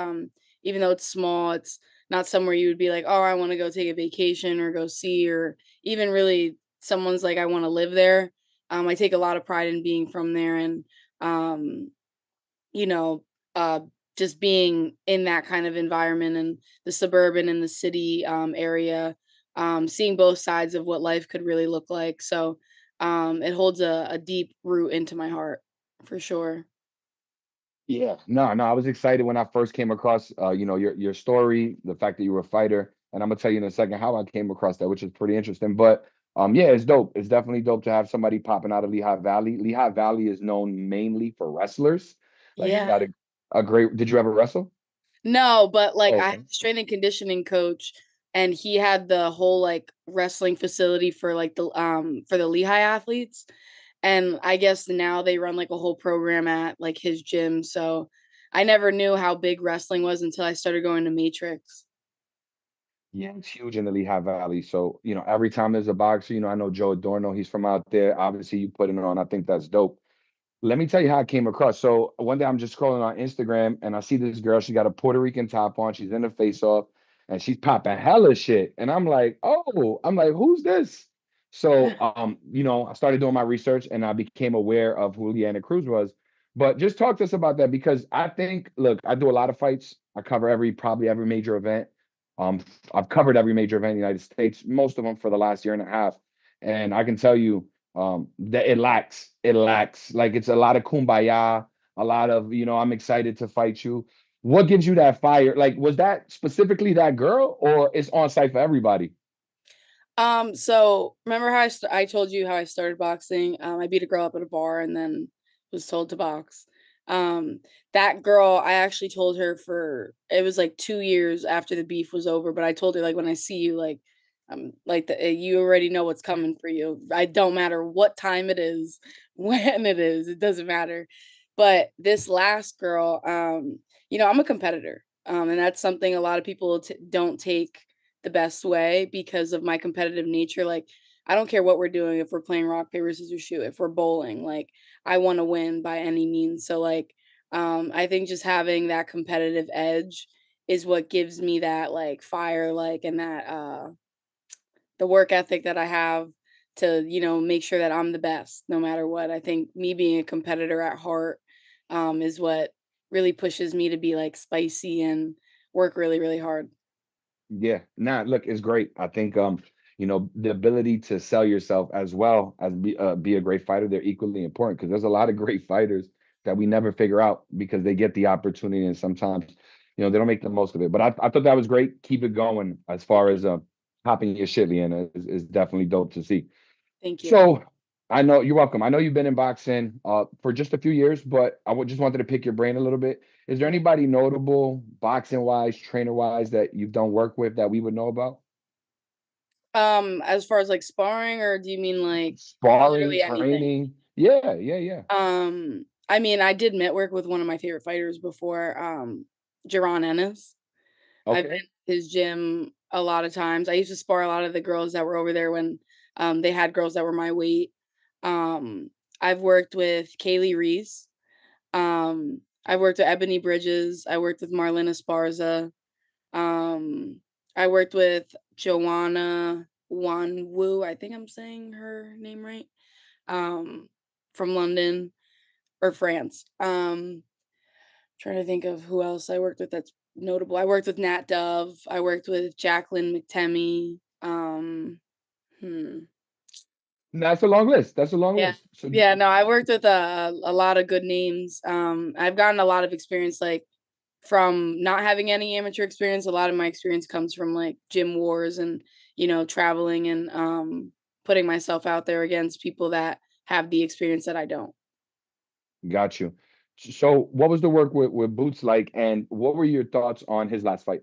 even though it's small, it's not somewhere you would be like, oh, I want to go take a vacation or go see, or even really someone's like, I want to live there. I take a lot of pride in being from there, and um, you know, uh, just being in that kind of environment and the suburban and the city area, seeing both sides of what life could really look like. So it holds a deep root into my heart for sure. Yeah, no, no, I was excited when I first came across, your story, the fact that you were a fighter, and I'm gonna tell you in a second how I came across that, which is pretty interesting. But yeah, it's dope. It's definitely dope to have somebody popping out of Lehigh Valley. Lehigh Valley is known mainly for wrestlers. Like you got Yeah. a great. Did you ever wrestle? No, but like Oh, I had okay. a strength and conditioning coach, and he had the whole like wrestling facility for like the Lehigh athletes. And I guess now they run like a whole program at like his gym. So I never knew how big wrestling was until I started going to Matrix. Yeah, it's huge in the Lehigh Valley. So, every time there's a boxer, I know Joe Adorno, he's from out there. Obviously, you putting it on. I think that's dope. Let me tell you how I came across. So one day I'm just scrolling on Instagram and I see this girl. She got a Puerto Rican top on. She's in the face off and she's popping hella shit. And I'm like, oh, I'm like, who's this? So I started doing my research and I became aware of who Lyanna Cruz was. But just talk to us about that because I think, look, I do a lot of fights. I cover probably every major event. Um, I've covered every major event in the United States, most of them for the last year and a half. And I can tell you, that it lacks like it's a lot of kumbaya, a lot of I'm excited to fight you. What gives you that fire? Like, was that specifically that girl or it's on site for everybody? So remember how I told you how I started boxing? I beat a girl up at a bar and then was told to box. Um, that girl, I actually told her for it was like 2 years after the beef was over, but I told her like when I see you, like you already know what's coming for you. I don't matter what time it is, when it is, it doesn't matter. But this last girl, I'm a competitor, and that's something a lot of people don't take the best way because of my competitive nature. Like, I don't care what we're doing, if we're playing rock, paper, scissors, shoot, if we're bowling, like I want to win by any means. So like I think just having that competitive edge is what gives me that like fire, like, and that the work ethic that I have to, make sure that I'm the best no matter what. I think me being a competitor at heart is what really pushes me to be like spicy and work really, really hard. Yeah, nah, look, it's great. I think the ability to sell yourself as well as be a great fighter, they're equally important because there's a lot of great fighters that we never figure out because they get the opportunity and sometimes, they don't make the most of it. But I thought that was great. Keep it going as far as hopping your shit, Leanna, is definitely dope to see. Thank you. So I know you're welcome. I know you've been in boxing for just a few years, but just wanted to pick your brain a little bit. Is there Yeah. anybody notable, boxing wise, trainer wise, that you've done work with that we would know about? As far as like sparring, or do you mean like Sparring, literally anything? training. Yeah, yeah, yeah. I mean, I did network with one of my favorite fighters before, Jaron Ennis. I've been Okay. to his gym a lot of times. I used to spar a lot of the girls that were over there when they had girls that were my weight. I've worked with Kaylee Reese. I've worked with Ebony Bridges. I worked with Marlena Esparza. Um, I worked with Joanna Wanwu. I think I'm saying her name right. Um, from London or France. Trying to think of who else I worked with that's notable. I worked with Nat Dove. I worked with Jacqueline McTemmy. Hmm. That's a long list. That's a long Yeah. list. So Yeah, no, I worked with a lot of good names. I've gotten a lot of experience, like from not having any amateur experience. A lot of my experience comes from like gym wars and, traveling and putting myself out there against people that have the experience that I don't. got you. So what was the work with Boots like, and what were your thoughts on his last fight?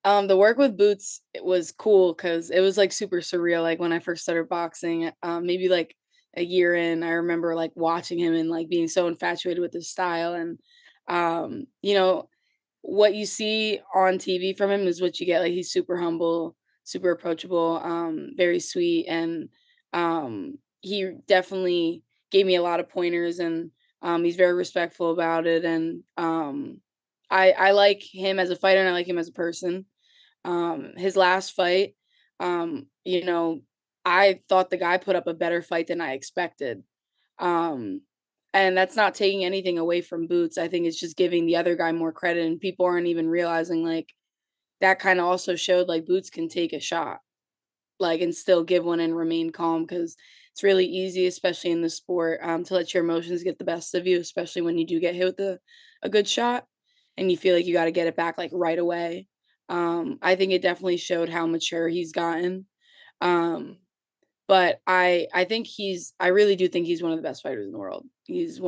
The work with Boots, it was cool because it was, like, super surreal, like, when I first started boxing, maybe, like, a year in, I remember, like, watching him and, like, being so infatuated with his style, and, what you see on TV from him is what you get, like, he's super humble, super approachable, very sweet, and, he definitely gave me a lot of pointers, and, he's very respectful about it, and, I like him as a fighter, and I like him as a person. His last fight, um, you know, I thought the guy put up a better fight than I expected. Um, and that's not taking anything away from Boots. I think it's just giving the other guy more credit, and people aren't even realizing like that kind of also showed like Boots can take a shot, like and still give one and remain calm because it's really easy, especially in the sport, to let your emotions get the best of you, especially when you do get hit with a good shot and you feel like you got to get it back like right away. I think it definitely showed how mature he's gotten. Um, but I think I really do think he's one of the best fighters in the world. He's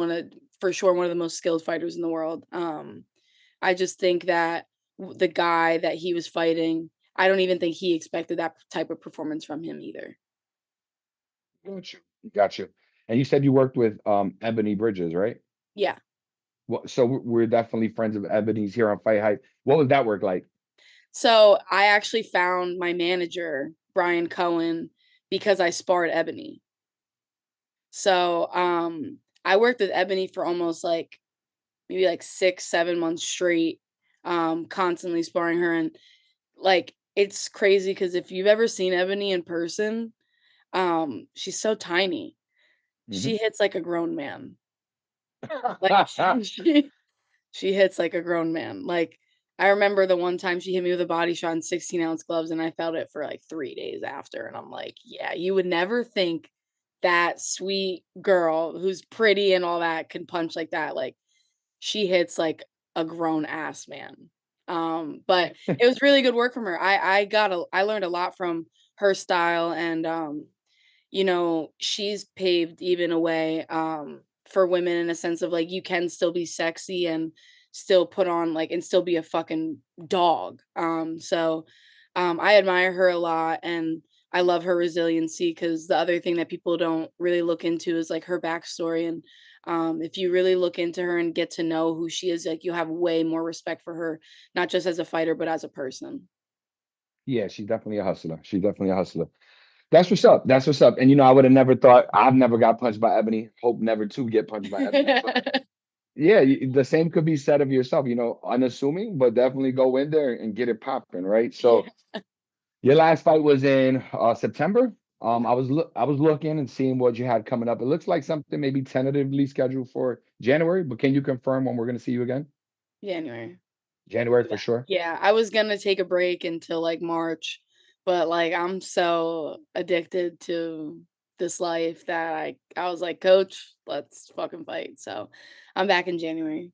for sure one of the most skilled fighters in the world. I just think that the guy that he was fighting, I don't even think he expected that type of performance from him either. Got you. Got you. And you said you worked with Ebony Bridges, right? Yeah. Well, so we're definitely friends of Ebony's here on Fight Hype. What was that work like? So I actually found my manager, Brian Cohen, because I sparred Ebony. So I worked with Ebony for almost like maybe like 6, 7 months straight, constantly sparring her. And like it's crazy because if you've ever seen Ebony in person, she's so tiny. She Mhm. hits like a grown man. Like she hits like a grown man. Like I remember the one time she hit me with a body shot in 16-ounce gloves and I felt it for like 3 days after. And I'm like, yeah, you would never think that sweet girl who's pretty and all that can punch like that. Like she hits like a grown ass man. But it was really good work from her. I learned a lot from her style and she's paved even a way for women in a sense of like you can still be sexy and still put on like and still be a fucking dog. I admire her a lot and I love her resiliency because the other thing that people don't really look into is like her backstory. And if you really look into her and get to know who she is, like you have way more respect for her, not just as a fighter, but as a person. Yeah, she's definitely a hustler. She's definitely a hustler. That's what's up. That's what's up. And I would have never thought I've never got punched by Ebony. Hope never to get punched by Ebony. But yeah, the same could be said of yourself. Unassuming, but definitely go in there and get it popping, right? Yeah. So Your last fight was in September. I was looking and seeing what you had coming up. It looks like something maybe tentatively scheduled for January, but can you confirm when we're going to see you again? January. January for sure. Yeah, I was gonna take a break until like March, but like I'm so addicted to this life that I was like, Coach, let's fucking fight. So I'm back in January.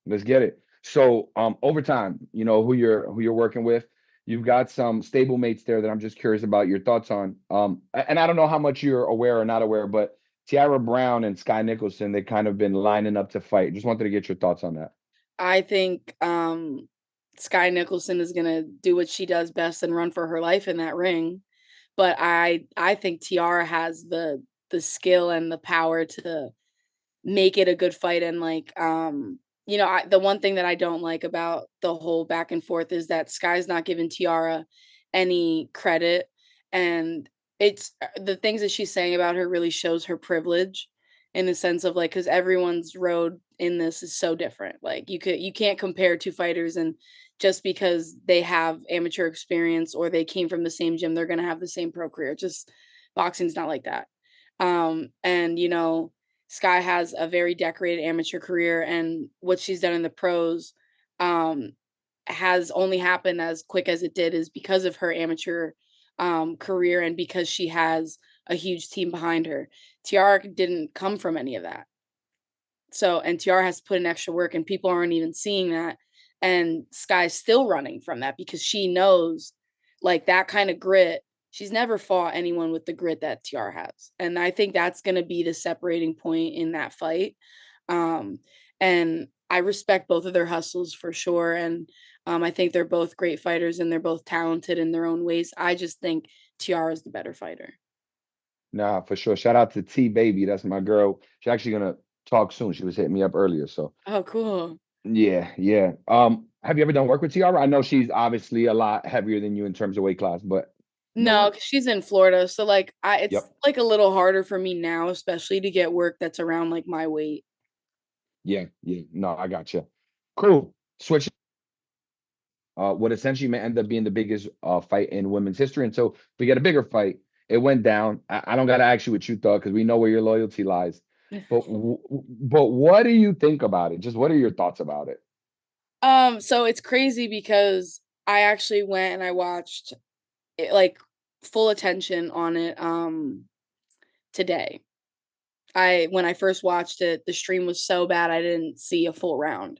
Let's get it. So, overtime, you know who you're working with. You've got some stable mates there that I'm just curious about your thoughts on. And I don't know how much you're aware or not aware, but Tiara Brown and Sky Nicholson, they kind of been lining up to fight. Just wanted to get your thoughts on that. I think Sky Nicholson is gonna do what she does best and run for her life in that ring. But I think Tiara has the skill and the power to make it a good fight and like you know the one thing that I don't like about the whole back and forth is that Sky's not giving Tiara any credit, and it's the things that she's saying about her really shows her privilege in the sense of like because everyone's road in this is so different. Like you can't compare two fighters and just because they have amateur experience or they came from the same gym they're going to have the same pro career. Just boxing's not like that. And you know Sky has a very decorated amateur career, and what she's done in the pros um, has only happened as quick as it did is because of her amateur career and because she has a huge team behind her. Tiara didn't come from any of that. So, and Tiara has to put in extra work, and people aren't even seeing that. And Sky's still running from that because she knows, like that kind of grit. She's never fought anyone with the grit that Tiara has, and I think that's going to be the separating point in that fight. Um, and I respect both of their hustles for sure, and I think they're both great fighters and they're both talented in their own ways. I just think Tiara's the better fighter. Nah, for sure. Shout out to T Baby. That's my girl. She's actually gonna talk soon. She was hitting me up earlier. So Oh, cool. yeah, yeah. Have you ever done work with Tiara? I know she's obviously a lot heavier than you in terms of weight class, but no No, work. 'cause she's in Florida, so, like, I it's, Yep. like, a little harder for me now, especially to get work that's around, like, my weight. Yeah, yeah. No, I got you. Cool. Switch. What essentially may end up being the biggest fight in women's history. And so we get a bigger fight. It went down. I don't got to ask you what you thought because we know where your loyalty lies. But what do you think about it? Just what are your thoughts about it? So it's crazy because I actually went and I watched it, like, full attention on it, today. I When I first watched it, the stream was so bad I didn't see a full round.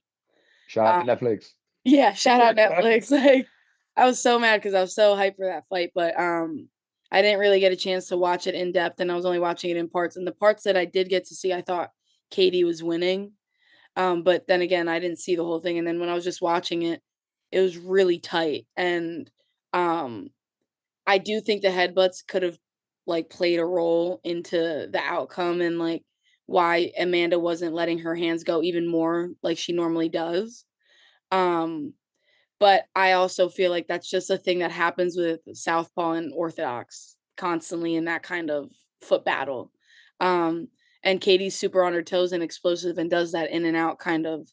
Shout out Um to Netflix. Yeah, shout out Netflix, like, I was so mad because I was so hyped for that fight, but, I didn't really get a chance to watch it in depth, and I was only watching it in parts, and the parts that I did get to see, I thought Katie was winning, but then again, I didn't see the whole thing, and then when I was just watching it, it was really tight, and, um, I do think the headbutts could have, like, played a role into the outcome and, like, why Amanda wasn't letting her hands go even more like she normally does, um but I also feel like that's just a thing that happens with Southpaw and Orthodox constantly in that kind of foot battle. Um, and Katie's super on her toes and explosive and does that in and out kind of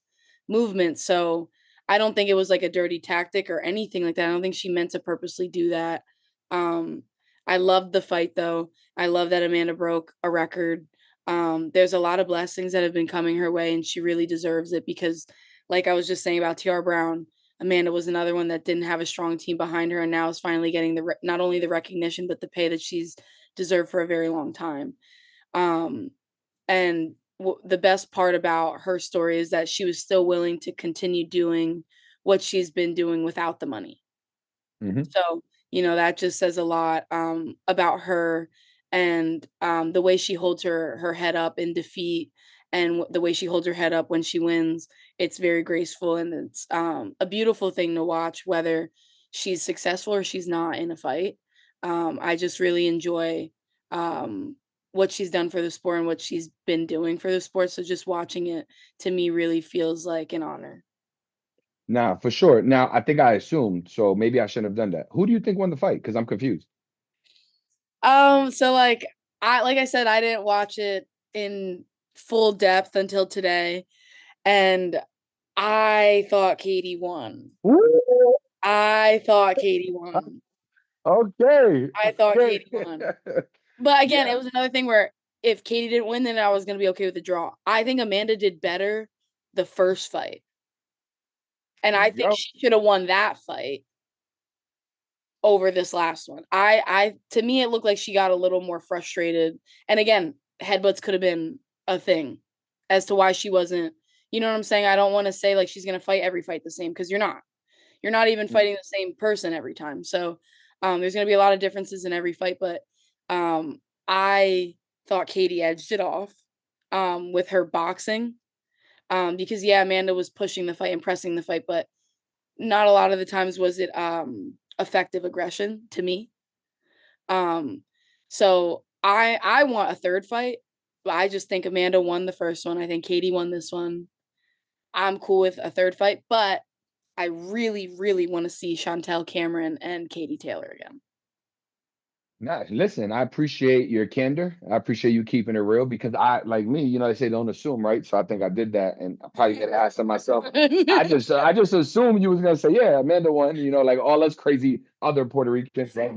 movement. So I don't think it was like a dirty tactic or anything like that. I don't think she meant to purposely do that. Um, I loved the fight though. I love that Amanda broke a record. There's a lot of blessings that have been coming her way, and she really deserves it because, like I was just saying about TR Brown, Amanda was another one that didn't have a strong team behind her and now is finally getting not only the recognition but the pay that she's deserved for a very long time. Um, and the best part about her story is that she was still willing to continue doing what she's been doing without the money. Hmm. So, you know, that just says a lot about her and the way she holds her head up in defeat and the way she holds her head up when she wins. It's very graceful and it's a beautiful thing to watch, whether she's successful or she's not in a fight. I just really enjoy what she's done for the sport and what she's been doing for the sport. So just watching it to me really feels like an honor. Nah, for sure. Now, I think I assumed, so maybe I shouldn't have done that. Who do you think won the fight? Because I'm confused. So like I said, I didn't watch it in full depth until today, and I thought Katie won. Ooh. I thought Katie won. Okay. I thought Okay. Katie won. But again, Yeah. it was another thing where if Katie didn't win, then I was gonna be okay with the draw. I think Amanda did better the first fight, and I think Yep. she should have won that fight over this last one. To me, it looked like she got a little more frustrated. And again, headbutts could have been a thing as to why she wasn't. You know what I'm saying? I don't want to say like she's gonna fight every fight the same because you're not. You're not even fighting the same person every time. So there's gonna be a lot of differences in every fight, but I thought Katie edged it off with her boxing. Because yeah, Amanda was pushing the fight and pressing the fight, but not a lot of the times was it effective aggression to me. Um so I want a third fight, but I just think Amanda won the first one. I think Katie won this one. I'm cool with a third fight, but I really, really want to see Chantel Cameron and Katie Taylor again. Nah, listen, I appreciate your candor. I appreciate you keeping it real because I, like me, they say don't assume, right? So I think I did that, and I probably get asked myself. I just assumed you was gonna say, yeah, Amanda won. Like all us crazy other Puerto Ricans, right?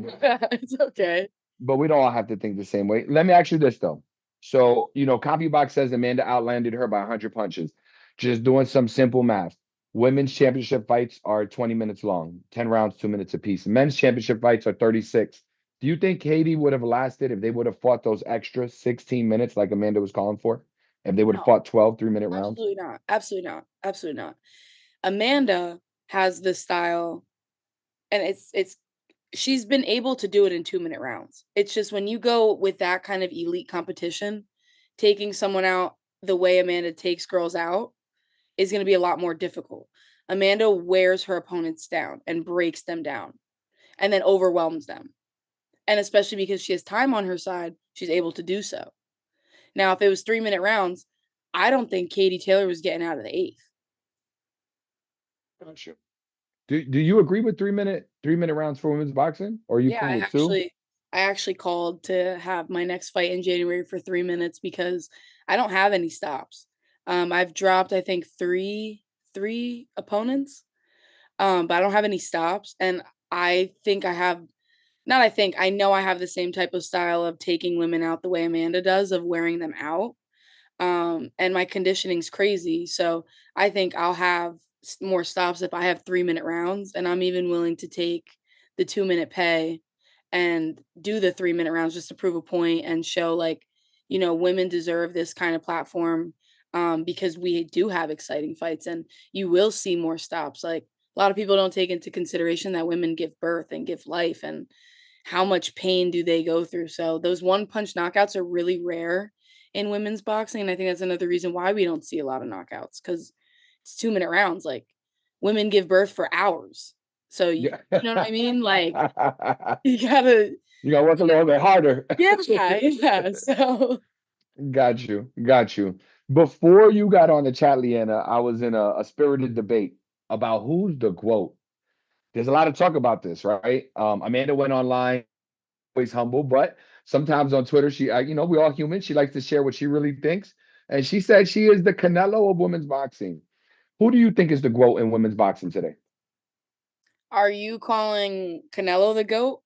It's okay. But we don't all have to think the same way. Let me ask you this though. So, CompuBox says Amanda outlanded her by 100 punches. Just doing some simple math. Women's championship fights are 20 minutes long, 10 rounds, 2 minutes apiece. Men's championship fights are 36. Do you think Katie would have lasted if they would have fought those extra 16 minutes like Amanda was calling for? If they would have No, fought 12 3-minute rounds? absolutely not. Absolutely not. Absolutely not. Amanda has this style, and it's she's been able to do it in 2-minute rounds. It's just when you go with that kind of elite competition, taking someone out the way Amanda takes girls out is going to be a lot more difficult. Amanda wears her opponents down and breaks them down and then overwhelms them. And especially because she has time on her side, she's able to do so. Now, if it was 3-minute rounds, I don't think Katie Taylor was getting out of the eighth. Gotcha. Do you agree with 3-minute rounds for women's boxing? Or are you Yeah, cool with two? I actually called to have my next fight in January for 3 minutes because I don't have any stops. I've dropped I think three opponents, but I don't have any stops, and I think I have not. I think I know I have the same type of style of taking women out the way Amanda does of wearing them out. And my conditioning's crazy, so I think I'll have more stops if I have 3-minute rounds, and I'm even willing to take the 2-minute pay and do the 3-minute rounds just to prove a point and show like, women deserve this kind of platform, because we do have exciting fights and you will see more stops. Like a lot of people don't take into consideration that women give birth and give life and how much pain do they go through. So those one punch knockouts are really rare in women's boxing. And I think that's another reason why we don't see a lot of knockouts because it's 2-minute rounds. Like women give birth for hours. So Yeah. you know what I mean? Like you gotta, You gotta work a little bit harder. yeah, yeah. So Got you. Got you. Before you got on the chat, Leanna, I was in a spirited debate about who's the GOAT. There's a lot of talk about this, right? Amanda went online, always humble, but sometimes on Twitter, we all human. She likes to share what she really thinks. And she said she is the Canelo of women's boxing. Who do you think is the GOAT in women's boxing today? are you calling Canelo the GOAT?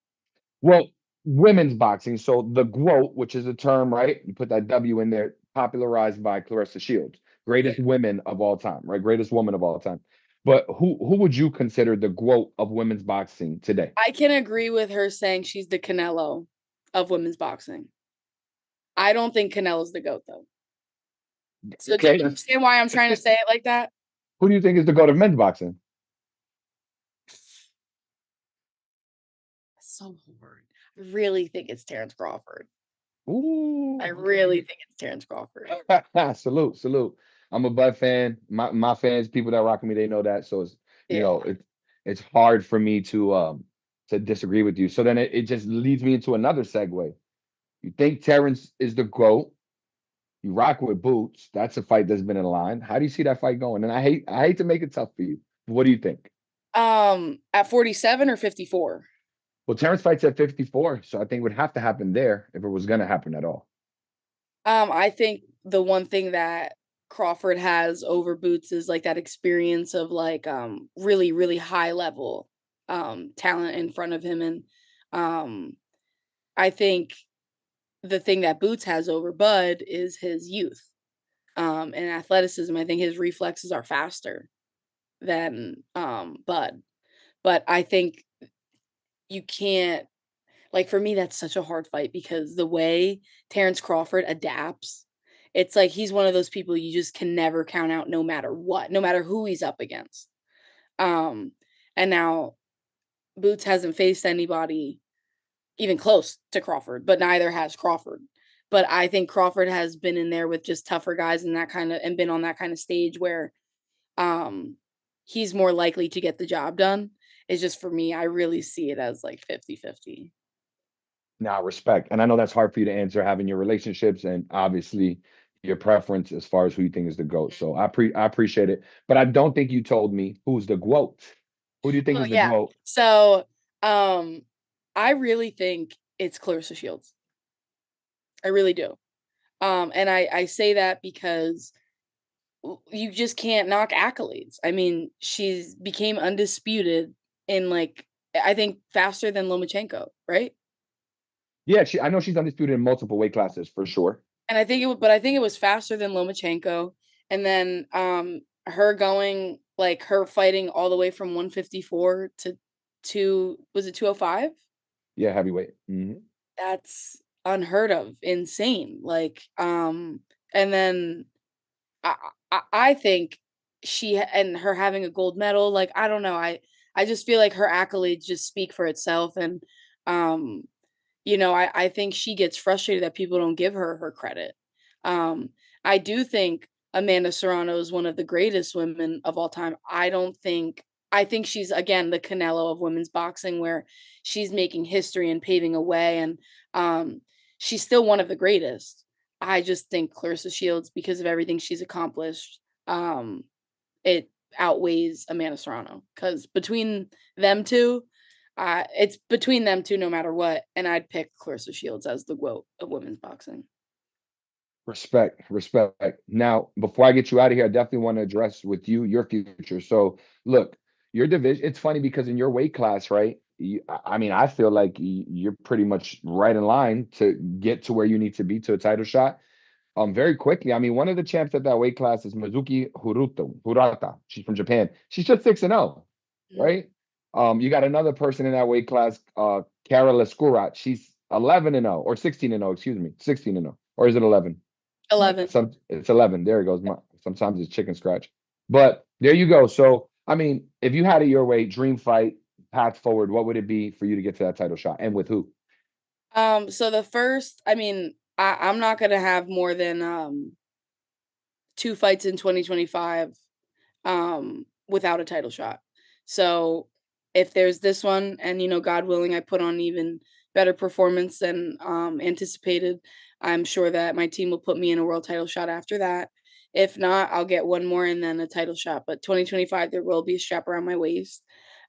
Well, women's boxing. So the GWOAT, which is a term, right? You put that W in there, popularized by Clarissa Shields, greatest women of all time, right? Greatest woman of all time. But who would you consider the GWOAT of women's boxing today? I can agree with her saying she's the Canelo of women's boxing. I don't think Canelo's the GOAT though. So do you Okay. understand why I'm trying to say it like that? Who do you think is the GOAT of men's boxing? So hard. I really think it's Terrence Crawford. Ooh, I really think it's Terrence Crawford. salute, salute. I'm a Bud fan. My fans, people that rock with me, they know that. So it's Yeah. it's hard for me to disagree with you. So then it just leads me into another segue. You think Terrence is the GOAT. You rock with Boots. That's a fight that's been in line. How do you see that fight going? And I hate to make it tough for you. What do you think? At 47 or 54? Well, Terrence fights at 54, so I think it would have to happen there if it was gonna happen at all. I think the one thing that Crawford has over Boots is like that experience of like really, really high level talent in front of him. And I think the thing that Boots has over Bud is his youth, and athleticism. I think his reflexes are faster than Bud. But I think you can't, like, for me, that's such a hard fight because the way Terrence Crawford adapts, it's like he's one of those people you just can never count out no matter what, no matter who he's up against. Um, and now Boots hasn't faced anybody even close to Crawford, but neither has Crawford. But I think Crawford has been in there with just tougher guys and that kind of, and been on that kind of stage where um he's more likely to get the job done. It's just, for me, I really see it as like 50-50. Now, respect. And I know that's hard for you to answer having your relationships and obviously your preference as far as who you think is the GOAT. So I appreciate it. But I don't think you told me who's the GOAT. Who do you think Oh is the yeah. GOAT? So um I really think it's Clarissa Shields. I really do. And I say that because you just can't knock accolades. I mean, she's became undisputed in, like, I think faster than Lomachenko, right? Yeah, I know she's undisputed in multiple weight classes for sure. And I think it was faster than Lomachenko. And then her going, like, her fighting all the way from 154 to was it 205? Yeah, heavyweight. Mhm. That's unheard of, insane. Like, and then I think and her having a gold medal, like, I don't know, I just feel like her accolades just speak for itself. And um I think she gets frustrated that people don't give her her credit. Um, I do think Amanda Serrano is one of the greatest women of all time. I think she's, again, the Canelo of women's boxing, where she's making history and paving a way, and um, she's still one of the greatest. I just think Clarissa Shields, because of everything she's accomplished, um, it outweighs Amanda Serrano, because it's between them two no matter what, and I'd pick Clarissa Shields as the GOAT of women's boxing. Respect, respect. Now, before I get you out of here, I definitely want to address with you your future. So, look, your division, it's funny because in your weight class, right? I mean, I feel like you're pretty much right in line to get to where you need to be to a title shot. Very quickly. I mean, one of the champs at that weight class is Mizuki Hirata. She's from Japan. She's just 6-0, Mhm. right? You got another person in that weight class, Kara Lescurat. She's 11-0 or 16-0, excuse me, 16-0. Or is it 11? 11. It's 11. There it goes. Sometimes it's chicken scratch. But there you go. So, I mean, if you had it your way, dream fight, path forward, what would it be for you to get to that title shot? And with who? So the first, I mean, I'm not gonna have more than 2 fights in 2025 without a title shot. So if there's this one, and God willing, I put on even better performance than anticipated, I'm sure that my team will put me in a world title shot after that. If not, I'll get one more and then a title shot. But 2025, there will be a strap around my waist.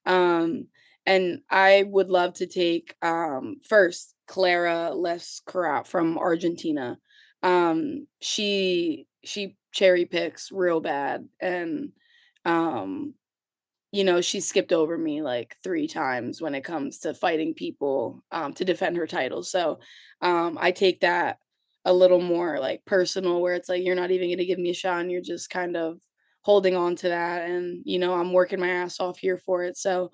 Um, and I would love to take first Clara Lescarat from Argentina. She cherry picks real bad, and um she skipped over me like 3 times when it comes to fighting people to defend her title. So I take that a little more like personal, where it's like you're not even going to give me a shot and you're just kind of holding on to that, and I'm working my ass off here for it. So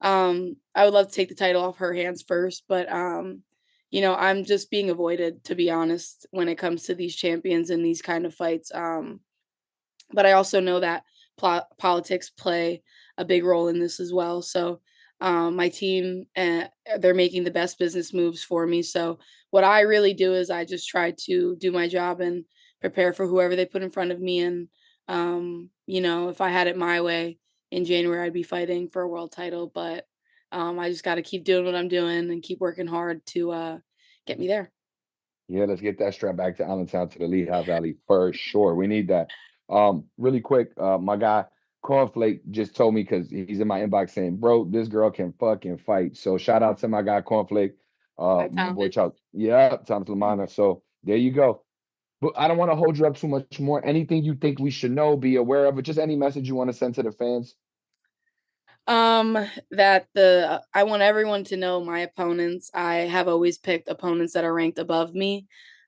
I would love to take the title off her hands first, but I'm just being avoided, to be honest, when it comes to these champions and these kind of fights. But I also know that politics play a big role in this as well. So my team, they're making the best business moves for me. So what I really do is I just try to do my job and prepare for whoever they put in front of me. And if I had it my way in January, I'd be fighting for a world title. But I just got to keep doing what I'm doing and keep working hard to get me there. Yeah, let's get that strap back to Allentown to the Lehigh Valley for sure. We need that. Really quick, my guy Cornflake just told me because he's in my inbox saying, "Bro, this girl can fucking fight." So shout out to my guy Cornflake, Hi, my boy Thomas. Charles. Yeah, Thomas Lamana. So there you go. But I don't want to hold you up too much more. Anything you think we should know, be aware of, or just any message you want to send to the fans? That I want everyone to know my opponents. I have always picked opponents that are ranked above me.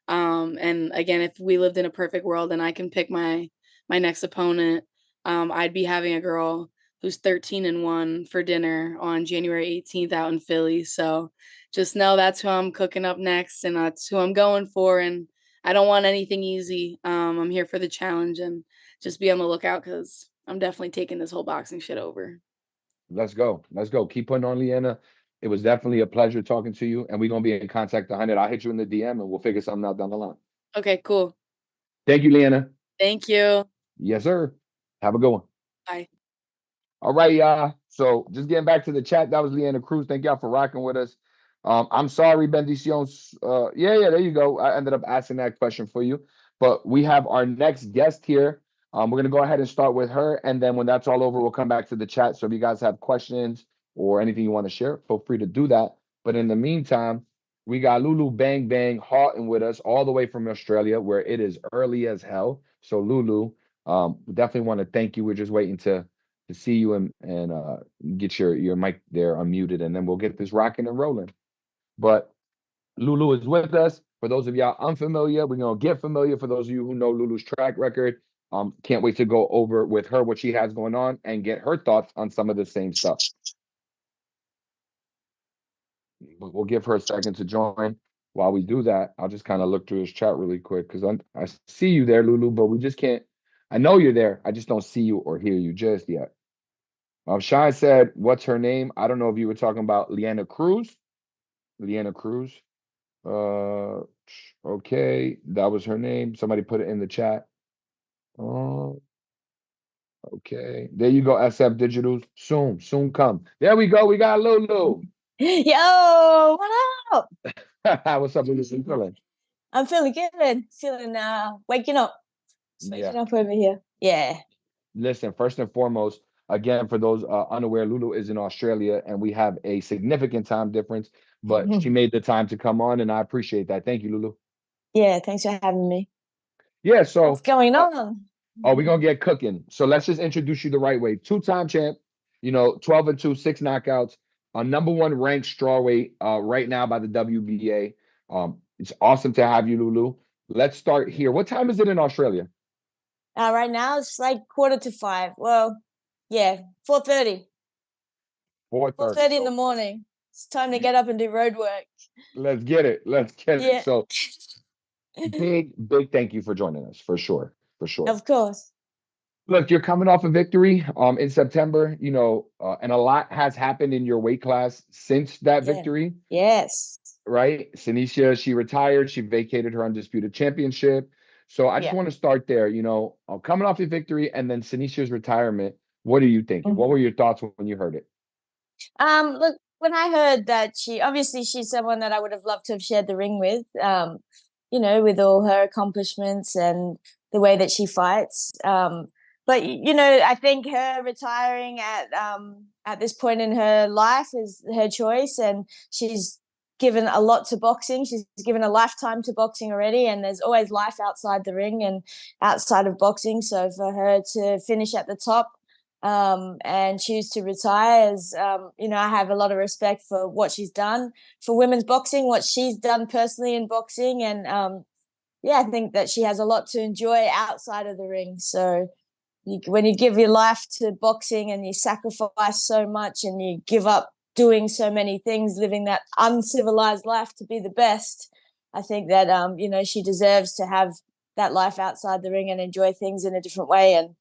And again, if we lived in a perfect world and I can pick my next opponent, I'd be having a girl who's 13-1 for dinner on January 18th out in Philly. So just know that's who I'm cooking up next, and that's who I'm going for. And I don't want anything easy. I'm here for the challenge, and just be on the lookout because I'm definitely taking this whole boxing shit over. Let's go. Let's go. Keep putting on, Lyanna. It was definitely a pleasure talking to you, and we're gonna be in contact 100. I'll hit you in the DM, and we'll figure something out down the line. Okay, cool. Thank you, Lyanna. Thank you. Yes, sir. Have a good one. Bye. All right, y'all. So just getting back to the chat, that was Lyanna Cruz. Thank y'all for rocking with us. I'm sorry, Bendiciones. Yeah, there you go. I ended up asking that question for you. But we have our next guest here. We're gonna go ahead and start with her, and then when that's all over, we'll come back to the chat. So if you guys have questions or anything you want to share, feel free to do that. But in the meantime, we got Lulu Bang Bang Horeton with us all the way from Australia, where it is early as hell. So Lulu, we definitely want to thank you. We're just waiting to see you and get your mic there unmuted, and then we'll get this rocking and rolling. But Lulu is with us. For those of y'all unfamiliar, we're gonna get familiar. For those of you who know Lulu's track record, can't wait to go over with her what she has going on and get her thoughts on some of the same stuff. But we'll give her a second to join. While we do that, I'll just kind of look through his chat really quick because I see you there, Lulu, but we just can't. I know you're there. I just don't see you or hear you just yet. Shine said, "What's her name?" I don't know if you were talking about Lyanna Cruz. Lyanna Cruz. Okay, that was her name. Somebody put it in the chat. Okay, there you go. SF Digital. Soon come. There we go. We got Lulu. Yo, what up? What's up, Lulu? How you feeling? I'm feeling good. Feeling waking up. Just waking up over here. Yeah. Listen, first and foremost, again, for those unaware, Lulu is in Australia and we have a significant time difference, but she made the time to come on and I appreciate that. Thank you, Lulu. Yeah, thanks for having me. Yeah, so what's going on? we're gonna get cooking. So let's just introduce you the right way. Two-time champ, 12-2, 6 knockouts, a #1 ranked strawweight right now by the WBA. It's awesome to have you, Lulu. Let's start here. What time is it in Australia? Right now it's like 4:45. Well, yeah, 4:30. 4:30 in the morning. It's time to get up and do road work. Let's get it. Let's get Yeah. it. So big thank you for joining us, for sure. For sure. Of course. Look, you're coming off a victory in September, and a lot has happened in your weight class since that victory. Yes. Right? Senicia, she retired, she vacated her undisputed championship. So I just want to start there, coming off your victory and then Senicia's retirement. What are you thinking? What were your thoughts when you heard it? Look, when I heard that she's someone that I would have loved to have shared the ring with, with all her accomplishments and the way that she fights. But I think her retiring at this point in her life is her choice, and she's given a lot to boxing. She's given a lifetime to boxing already, and there's always life outside the ring and outside of boxing. So for her to finish at the top and choose to retire, as I have a lot of respect for what she's done for women's boxing, what she's done personally in boxing, and I think that she has a lot to enjoy outside of the ring. So when you give your life to boxing and you sacrifice so much and you give up doing so many things, living that uncivilized life to be the best, I think that she deserves to have that life outside the ring and enjoy things in a different way. And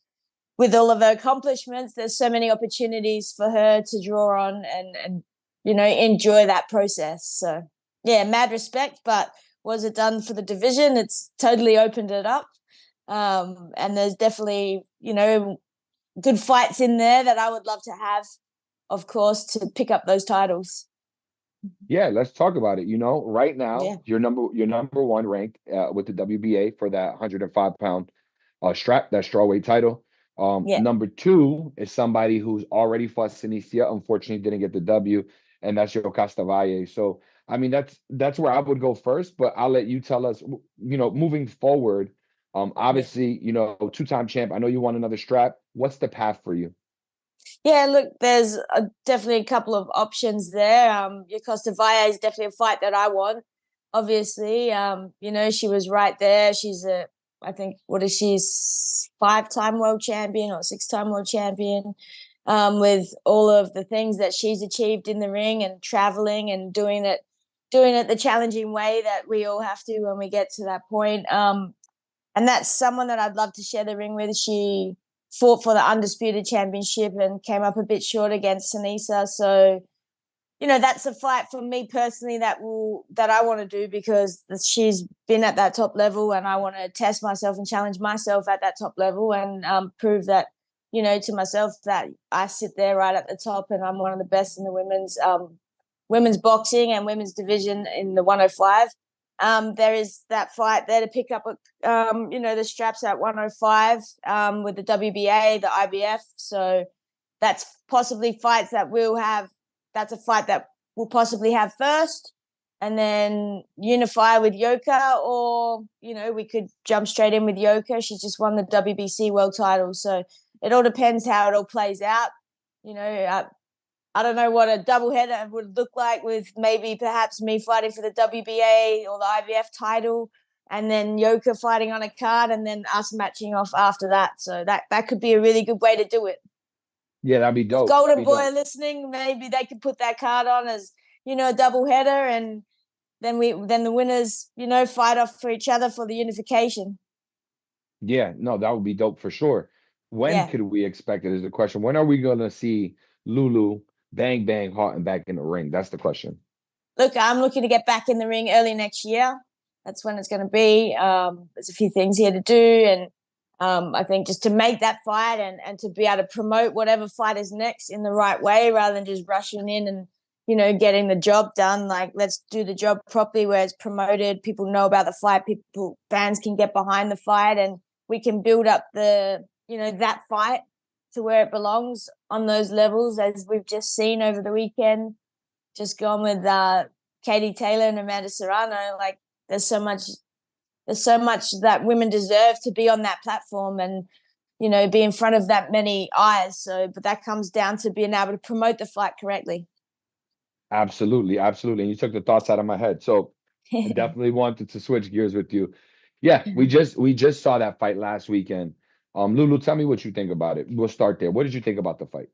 with all of her accomplishments, there's so many opportunities for her to draw on and enjoy that process. So mad respect. But was it done for the division? It's totally opened it up. And there's definitely, good fights in there that I would love to have, of course, to pick up those titles. Yeah, let's talk about it. Right now, you're number 1 ranked with the WBA for that 105-pound strap, that strawweight title. Number 2 is somebody who's already fought Senicia, unfortunately didn't get the W, and that's Joe Castavalle. So, I mean, that's where I would go first, but I'll let you tell us, moving forward, obviously, 2-time champ. I know you want another strap. What's the path for you? Yeah, look, there's definitely a couple of options there. Costa Valle is definitely a fight that I want. Obviously, she was right there. She's I think, what is she, 5-time world champion or 6-time world champion, with all of the things that she's achieved in the ring and traveling and doing it the challenging way that we all have to when we get to that point. And that's someone that I'd love to share the ring with. She fought for the undisputed championship and came up a bit short against Sinisa. So, that's a fight for me personally that I want to do, because she's been at that top level, and I want to test myself and challenge myself at that top level, and prove that, to myself, that I sit there right at the top and I'm one of the best in the women's boxing and women's division in the 105. There is that fight there to pick up, the straps at 105 with the WBA, the IBF. So that's possibly fights that we'll have. That's a fight that we'll possibly have first, and then unify with Yoka, or we could jump straight in with Yoka. She's just won the WBC world title, so it all depends how it all plays out. I don't know what a doubleheader would look like, with maybe perhaps me fighting for the WBA or the IBF title, and then Yoka fighting on a card, and then us matching off after that. So that could be a really good way to do it. Yeah, that'd be If dope. Golden Boy are listening, maybe they could put that card on as, a double header, and then the winners, fight off for each other for the unification. Yeah, no, that would be dope for sure. When Yeah. could we expect it is the question. When are we gonna see Lulu bang bang hot and back in the ring? That's the question. Look, I'm looking to get back in the ring early next year. That's when it's going to be. There's a few things here to do, and I think just to make that fight and to be able to promote whatever fight is next in the right way, rather than just rushing in and, getting the job done. Like, let's do the job properly, where it's promoted, people know about the fight, fans can get behind the fight, and we can build up that fight to where it belongs on those levels, as we've just seen over the weekend. Just gone with Katie Taylor and Amanda Serrano. Like, there's so much that women deserve to be on that platform and, be in front of that many eyes. So, but that comes down to being able to promote the fight correctly. Absolutely, absolutely. And you took the thoughts out of my head. So I definitely wanted to switch gears with you. Yeah, we just saw that fight last weekend. Lulu, tell me what you think about it. We'll start there. What did you think about the fight?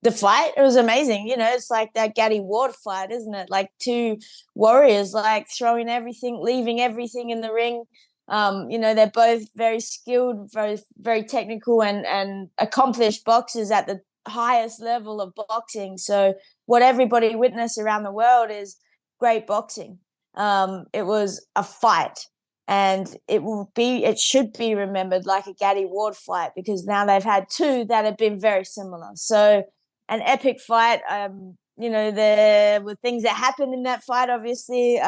The fight, it was amazing. It's like that Gaddy Ward fight, isn't it? Like two warriors, like throwing everything, leaving everything in the ring. They're both very skilled, very, very technical, and accomplished boxers at the highest level of boxing. So what everybody witnessed around the world is great boxing. It was a fight, and it should be remembered like a Gaddy Ward fight, because now they've had two that have been very similar. So an epic fight. There were things that happened in that fight, obviously,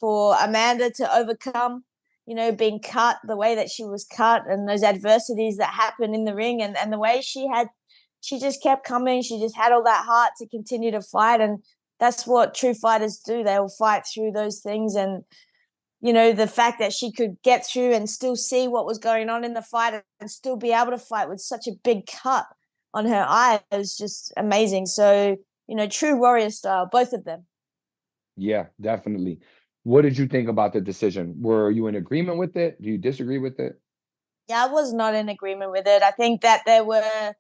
for Amanda to overcome, being cut, the way that she was cut, and those adversities that happened in the ring, and the way she just kept coming. She just had all that heart to continue to fight. And that's what true fighters do. They will fight through those things. And, the fact that she could get through and still see what was going on in the fight and still be able to fight with such a big cut on her eye is just amazing. So, true warrior style, both of them. Yeah, definitely. What did you think about the decision? Were you in agreement with it? Do you disagree with it? Yeah, I was not in agreement with it. I think that there were,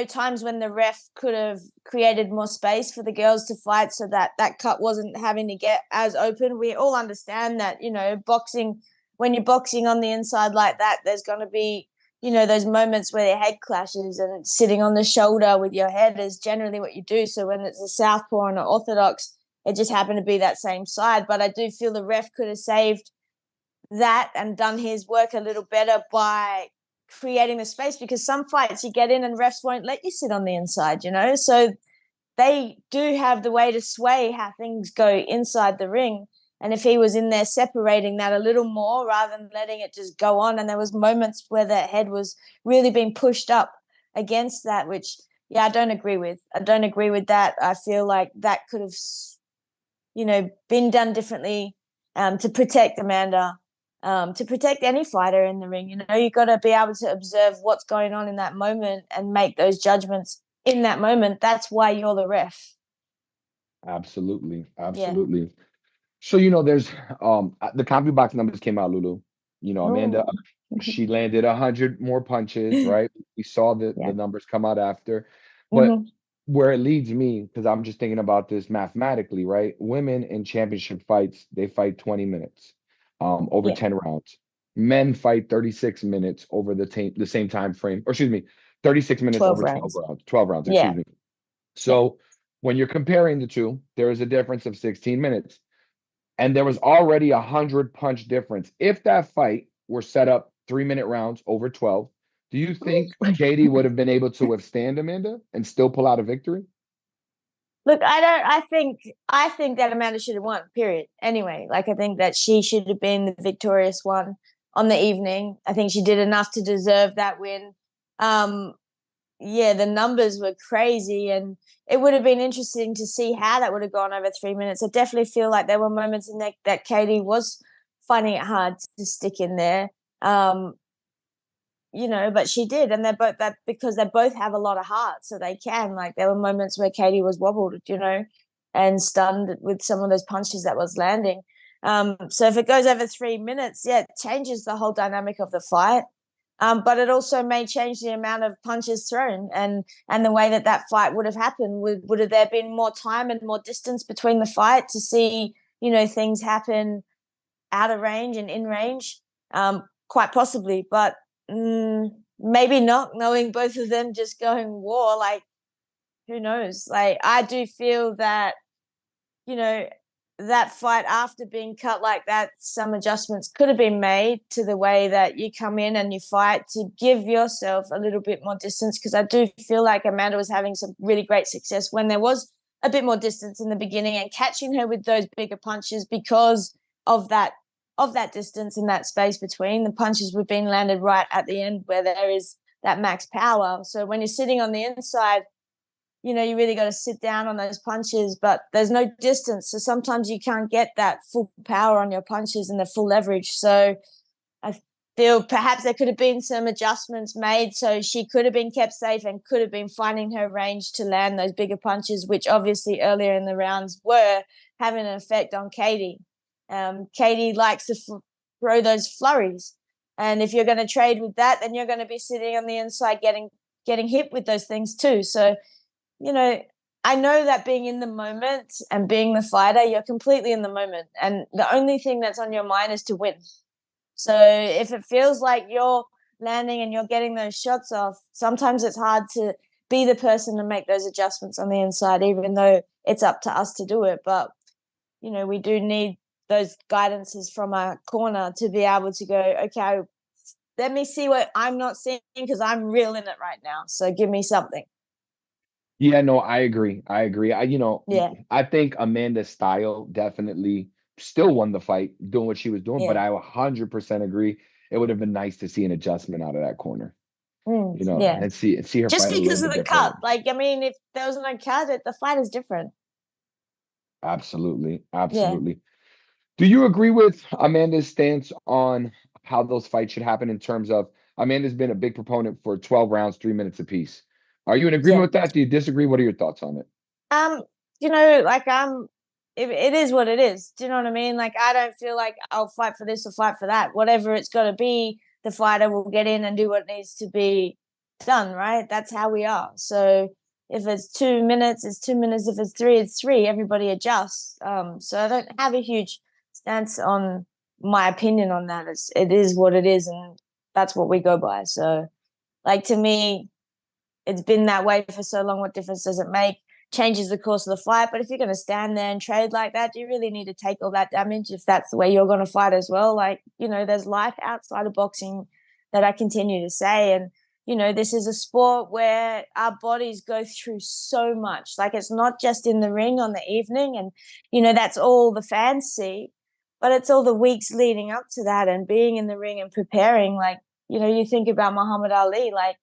times when the ref could have created more space for the girls to fight, so that that cut wasn't having to get as open. We all understand that, boxing, when you're boxing on the inside like that, there's going to be, those moments where your head clashes, and sitting on the shoulder with your head is generally what you do. So when it's a southpaw and an orthodox, it just happened to be that same side. But I do feel the ref could have saved that and done his work a little better by creating the space, because some fights you get in and refs won't let you sit on the inside, so they do have the way to sway how things go inside the ring. And if he was in there separating that a little more rather than letting it just go on, and there was moments where the head was really being pushed up against that, which, yeah, I don't agree with that. I feel like that could have been done differently, to protect Amanda. to protect any fighter in the ring. You know, you got to be able to observe what's going on in that moment and make those judgments in that moment. That's why you're the ref. Absolutely. Yeah. Absolutely. So, there's the CompuBox numbers came out, Lulu. Amanda, Oh. she landed 100 more punches, right? We saw the Yeah. numbers come out after. But Mm-hmm. where it leads me, because I'm just thinking about this mathematically, right? Women in championship fights, they fight 20 minutes, over Yeah. 10 rounds. Men fight 36 minutes over the same time frame, or excuse me, 36 minutes 12 over 12 rounds. rounds, 12 rounds, Yeah. excuse me. Yeah. So when you're comparing the two, there is a difference of 16 minutes. And there was already 100 punch difference. If that fight were set up 3-minute rounds over 12, do you think Katie would have been able to withstand Amanda and still pull out a victory? Look, I don't. I think that Amanda should have won. Period. Anyway, like I think that she should have been the victorious one on the evening. I think she did enough to deserve that win. Um, yeah, the numbers were crazy, and it would have been interesting to see how that would have gone over 3 minutes. I definitely feel like there were moments in that Katie was finding it hard to stick in there. Um, but she did, and they're both that because they both have a lot of heart, so they can. Like there were moments where Katie was wobbled, and stunned with some of those punches that was landing. So if it goes over 3 minutes, yeah, it changes the whole dynamic of the fight. But it also may change the amount of punches thrown and the way that fight would have happened. Would have there been more time and more distance between the fight to see things happen out of range and in range? Quite possibly, but maybe not. Knowing both of them just going war, like who knows? Like I do feel that you know that fight after being cut like that, some adjustments could have been made to the way that you come in and you fight to give yourself a little bit more distance. Because I do feel like Amanda was having some really great success when there was a bit more distance in the beginning and catching her with those bigger punches because of that distance and that space between the punches were being landed right at the end where there is that max power. So when you're sitting on the inside, you really got to sit down on those punches, but there's no distance. So sometimes you can't get that full power on your punches and the full leverage. So I feel perhaps there could have been some adjustments made so she could have been kept safe and could have been finding her range to land those bigger punches, which obviously earlier in the rounds were having an effect on Katie. Katie likes to throw those flurries. And if you're going to trade with that, then you're going to be sitting on the inside getting hit with those things too. So I know that being in the moment and being the fighter, you're completely in the moment. And the only thing that's on your mind is to win. So if it feels like you're landing and you're getting those shots off, sometimes it's hard to be the person to make those adjustments on the inside, even though it's up to us to do it. But, we do need those guidances from our corner to be able to go, okay, let me see what I'm not seeing because I'm real in it right now. So give me something. Yeah, no, I agree. I agree. Yeah. I think Amanda's style definitely still won the fight doing what she was doing, but Yeah. I 100% agree. It would have been nice to see an adjustment out of that corner, Yeah. and see her Just fight a little because of bit the cut. differently. Like, I mean, if there was no cut, the fight is different. Absolutely. Yeah. Absolutely. Do you agree with Amanda's stance on how those fights should happen in terms of Amanda's been a big proponent for 12 rounds, 3 minutes apiece? Are you in agreement Yeah. with that? Do you disagree? What are your thoughts on it? Um, like it is what it is. Do you know what I mean? Like I don't feel like I'll fight for this or fight for that. Whatever it's gotta be, the fighter will get in and do what needs to be done, right? That's how we are. So if it's 2 minutes, it's 2 minutes. If it's three, it's three. Everybody adjusts. So I don't have a huge stance on my opinion on that. It is what it is, and that's what we go by. So, like to me, it's been that way for so long. What difference does it make? Changes the course of the fight. But if you're going to stand there and trade like that, do you really need to take all that damage if that's the way you're going to fight as well? Like, there's life outside of boxing that I continue to say. And, this is a sport where our bodies go through so much. Like, it's not just in the ring on the evening. And, that's all the fans see. But it's all the weeks leading up to that and being in the ring and preparing. Like, you think about Muhammad Ali, like,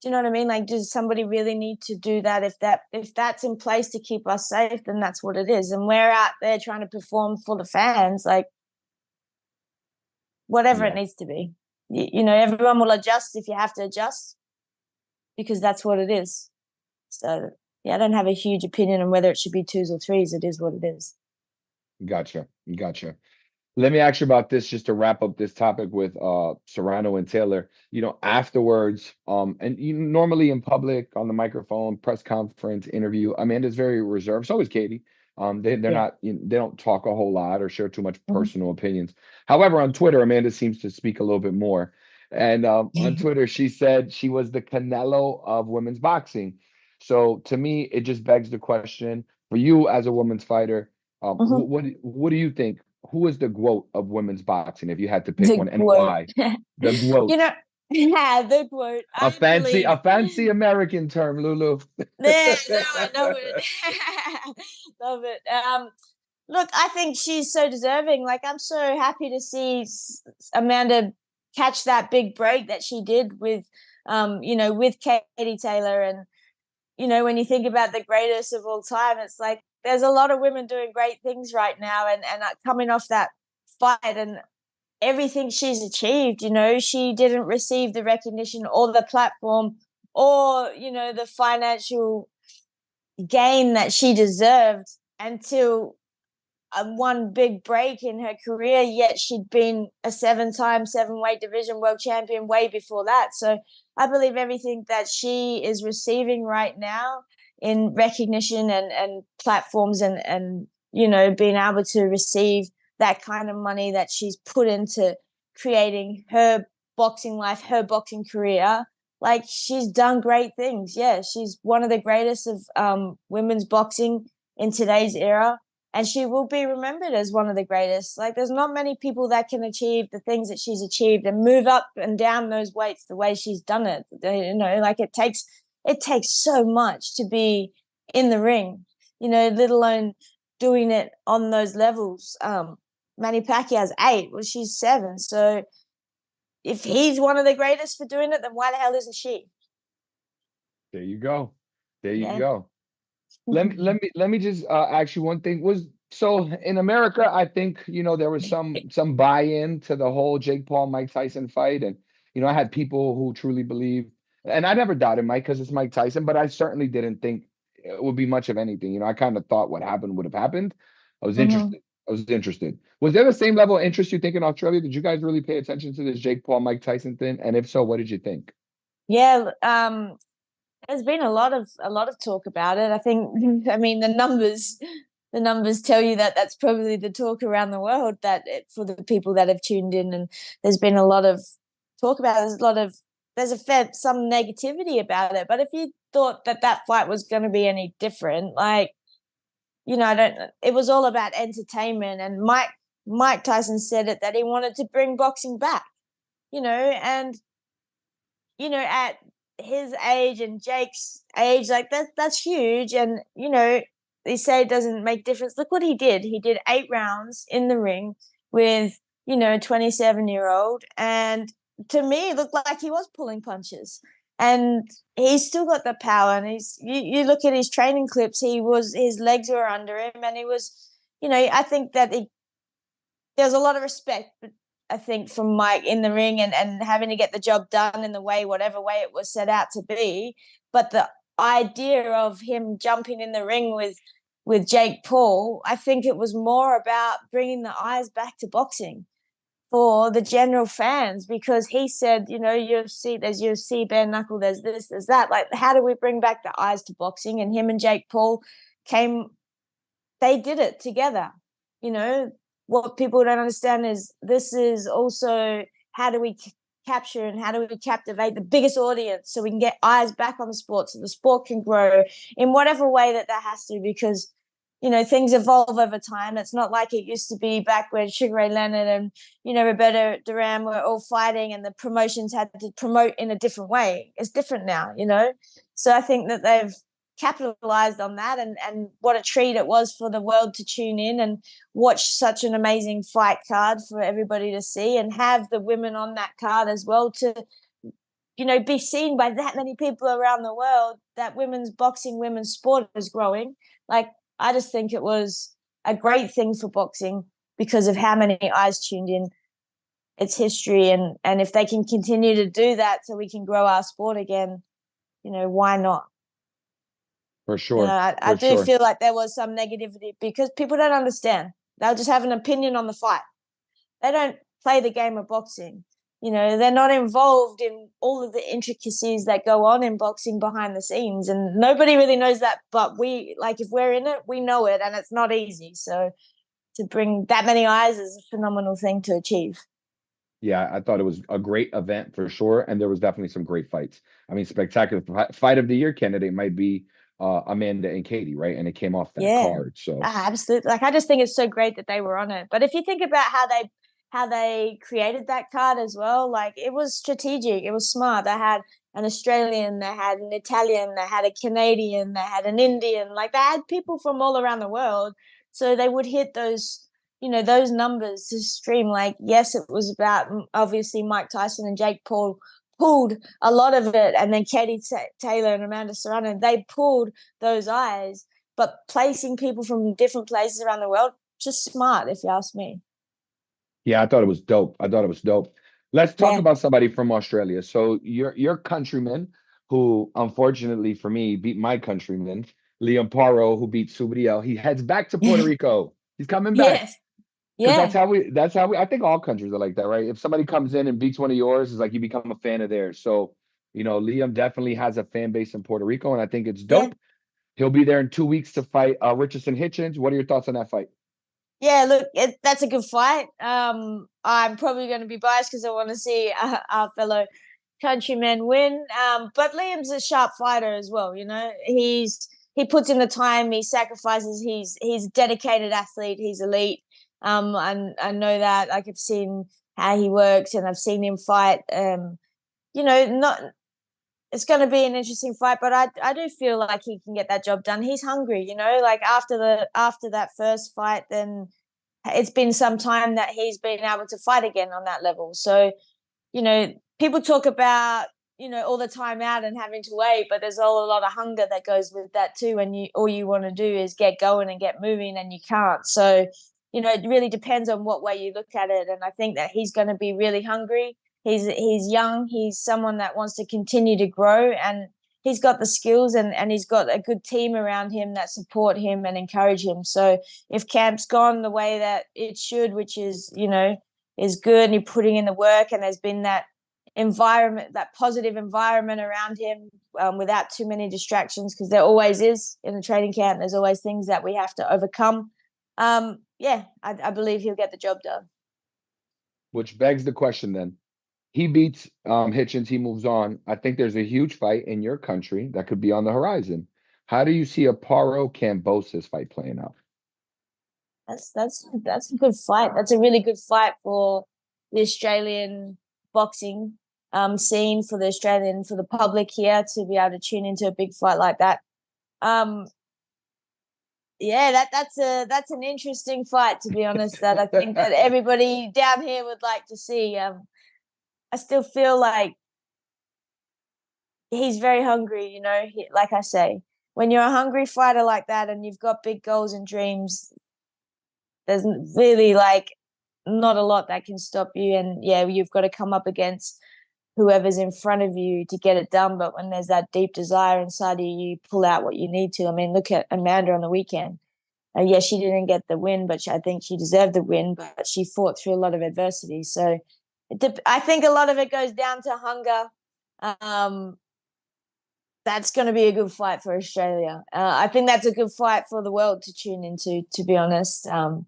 do you know what I mean? Like, does somebody really need to do that? If that's in place to keep us safe, then that's what it is. And we're out there trying to perform for the fans. Like, whatever Yeah. it needs to be. You know, everyone will adjust if you have to adjust, because that's what it is. So yeah, I don't have a huge opinion on whether it should be twos or threes. It is what it is. Gotcha. Gotcha. Let me ask you about this just to wrap up this topic with Serrano and Taylor. You know, afterwards, and you normally in public on the microphone, press conference, interview, Amanda's very reserved. So is Katie. They're Yeah. not, they don't talk a whole lot or share too much Mhm. personal opinions. However, on Twitter, Amanda seems to speak a little bit more. And on Twitter, she said she was the Canelo of women's boxing. So to me, it just begs the question for you as a women's fighter. Mhm. What do you think? Who is the GOAT of women's boxing if you had to pick The one, and quote. why? The You GOAT. know, yeah, the quote. I believe. A fancy American term, Lulu. Yeah, no, I know it. Love it. Look, I think she's so deserving. Like, I'm so happy to see Amanda catch that big break that she did with, you know, with Katie Taylor. And, you know, when you think about the greatest of all time, it's like there's a lot of women doing great things right now, and coming off that fight and everything she's achieved, you know, she didn't receive the recognition or the platform or, you know, the financial gain that she deserved until one big break in her career, yet she'd been a 7-time 7-weight division world champion way before that. So I believe everything that she is receiving right now in recognition and platforms and you know, being able to receive that kind of money that she's put into creating her boxing life, her boxing career, like, she's done great things. Yeah, she's one of the greatest of women's boxing in today's era, and she will be remembered as one of the greatest. Like, there's not many people that can achieve the things that she's achieved and move up and down those weights the way she's done it. You know, like, it takes so much to be in the ring, you know, let alone doing it on those levels. Manny Pacquiao's 8, well, she's 7. So if he's one of the greatest for doing it, then why the hell isn't she? There you go. There you Yeah. go. Let me just ask you one thing. Was so in America, I think there was some buy-in to the whole Jake Paul Mike Tyson fight, and I had people who truly believe, and I never doubted Mike because it's Mike Tyson, but I certainly didn't think it would be much of anything. I kind of thought what happened would have happened. I was Mm-hmm. interested. I was interested. Was there the same level of interest you think in Australia? Did you guys really pay attention to this Jake Paul Mike Tyson thing? And if so, what did you think? Yeah, there's been a lot of talk about it. I think, I mean, the numbers tell you that that's probably the talk around the world, for the people that have tuned in, and there's been a lot of talk about it. There's some negativity about it. But if you thought that fight was going to be any different, like, I don't. It was all about entertainment, and Mike Tyson said it, that he wanted to bring boxing back. And at his age and Jake's age, like, that's huge. And they say it doesn't make difference. Look what he did. He did 8 rounds in the ring with a 27-year-old, and to me, it looked like he was pulling punches. And he's still got the power. And you look at his training clips. His legs were under him, and he was. I think that there's a lot of respect, I think, from Mike in the ring, and having to get the job done in whatever way it was set out to be. But the idea of him jumping in the ring with Jake Paul, I think it was more about bringing the eyes back to boxing for the general fans, because he said, UFC, there's UFC, bare knuckle, there's this, there's that. Like, how do we bring back the eyes to boxing? And him and Jake Paul they did it together. You know, what people don't understand is this is also how do we capture and how do we captivate the biggest audience so we can get eyes back on the sport, so the sport can grow in whatever way that has to, because things evolve over time. It's not like it used to be back when Sugar Ray Leonard and Roberto Duran were all fighting and the promotions had to promote in a different way. It's different now. So I think that they've capitalized on that, and what a treat it was for the world to tune in and watch such an amazing fight card for everybody to see, and have the women on that card as well to be seen by that many people around the world, that women's boxing, women's sport is growing. Like, I just think it was a great thing for boxing because of how many eyes tuned in. it's history, and if they can continue to do that so we can grow our sport again, why not? For sure. I For do sure. feel like there was some negativity because people don't understand. They'll just have an opinion on the fight. They don't play the game of boxing. They're not involved in all of the intricacies that go on in boxing behind the scenes, and nobody really knows that. But if we're in it, we know it, and it's not easy. So to bring that many eyes is a phenomenal thing to achieve. Yeah, I thought it was a great event for sure, and there was definitely some great fights. I mean, spectacular fight of the year candidate might be Amanda and Katie, right? And it came off that Yeah, card. So absolutely. I just think it's so great that they were on it. But if you think about how they created that card as well, it was strategic. It was smart. They had an Australian, they had an Italian, they had a Canadian, they had an Indian. They had people from all around the world, so they would hit those numbers to stream. Yes, it was about obviously Mike Tyson and Jake Paul pulled a lot of it, and then Katie Taylor and Amanda Serrano, they pulled those eyes. But placing people from different places around the world, just smart, if you ask me. yeah, I thought it was dope. I thought it was dope. Let's talk Yeah. about somebody from Australia. So your countryman, who unfortunately for me beat my countryman, Liam Paro, who beat Subriel. He heads back to Puerto Rico. He's coming back. Yes. Because Yeah. that's how we I think all countries are like that, right? If somebody comes in and beats one of yours, it's like you become a fan of theirs. So, Liam definitely has a fan base in Puerto Rico, and I think it's Yeah. dope. He'll be there in 2 weeks to fight Richardson Hitchens. What are your thoughts on that fight? Yeah, look, that's a good fight. I'm probably going to be biased because I want to see our fellow countrymen win. But Liam's a sharp fighter as well. He puts in the time, he sacrifices. He's a dedicated athlete. He's elite. I know that. I've seen how he works, and I've seen him fight. Not it's going to be an interesting fight, but I do feel like he can get that job done. He's hungry, after that first fight, then it's been some time that he's been able to fight again on that level. So, people talk about, all the time out and having to wait, but there's all a lot of hunger that goes with that too. And all you want to do is get going and get moving, and you can't. So, it really depends on what way you look at it. And I think that he's going to be really hungry. He's young. He's someone that wants to continue to grow, and he's got the skills, and he's got a good team around him that support him and encourage him. So if camp's gone the way that it should, which is, is good, and you're putting in the work, and there's been that environment, that positive environment around him, without too many distractions, because there always is in a training camp. There's always things that we have to overcome. I believe he'll get the job done. Which begs the question then. He beats Hitchens, he moves on. I think there's a huge fight in your country that could be on the horizon. How do you see a Paro Kambosos fight playing out? That's a good fight. That's a really good fight for the Australian boxing scene, for the public here to be able to tune into a big fight like that. That's an interesting fight, to be honest, that I think that everybody down here would like to see. I still feel like he's very hungry, like I say, when you're a hungry fighter like that and you've got big goals and dreams, there's really not a lot that can stop you. And yeah, you've got to come up against whoever's in front of you to get it done. But when there's that deep desire inside you pull out what you need to. I mean, look at Amanda on the weekend. She didn't get the win, but I think she deserved the win, but she fought through a lot of adversity. So I think a lot of it goes down to hunger. That's going to be a good fight for Australia. I think that's a good fight for the world to tune into, to be honest. Ooh,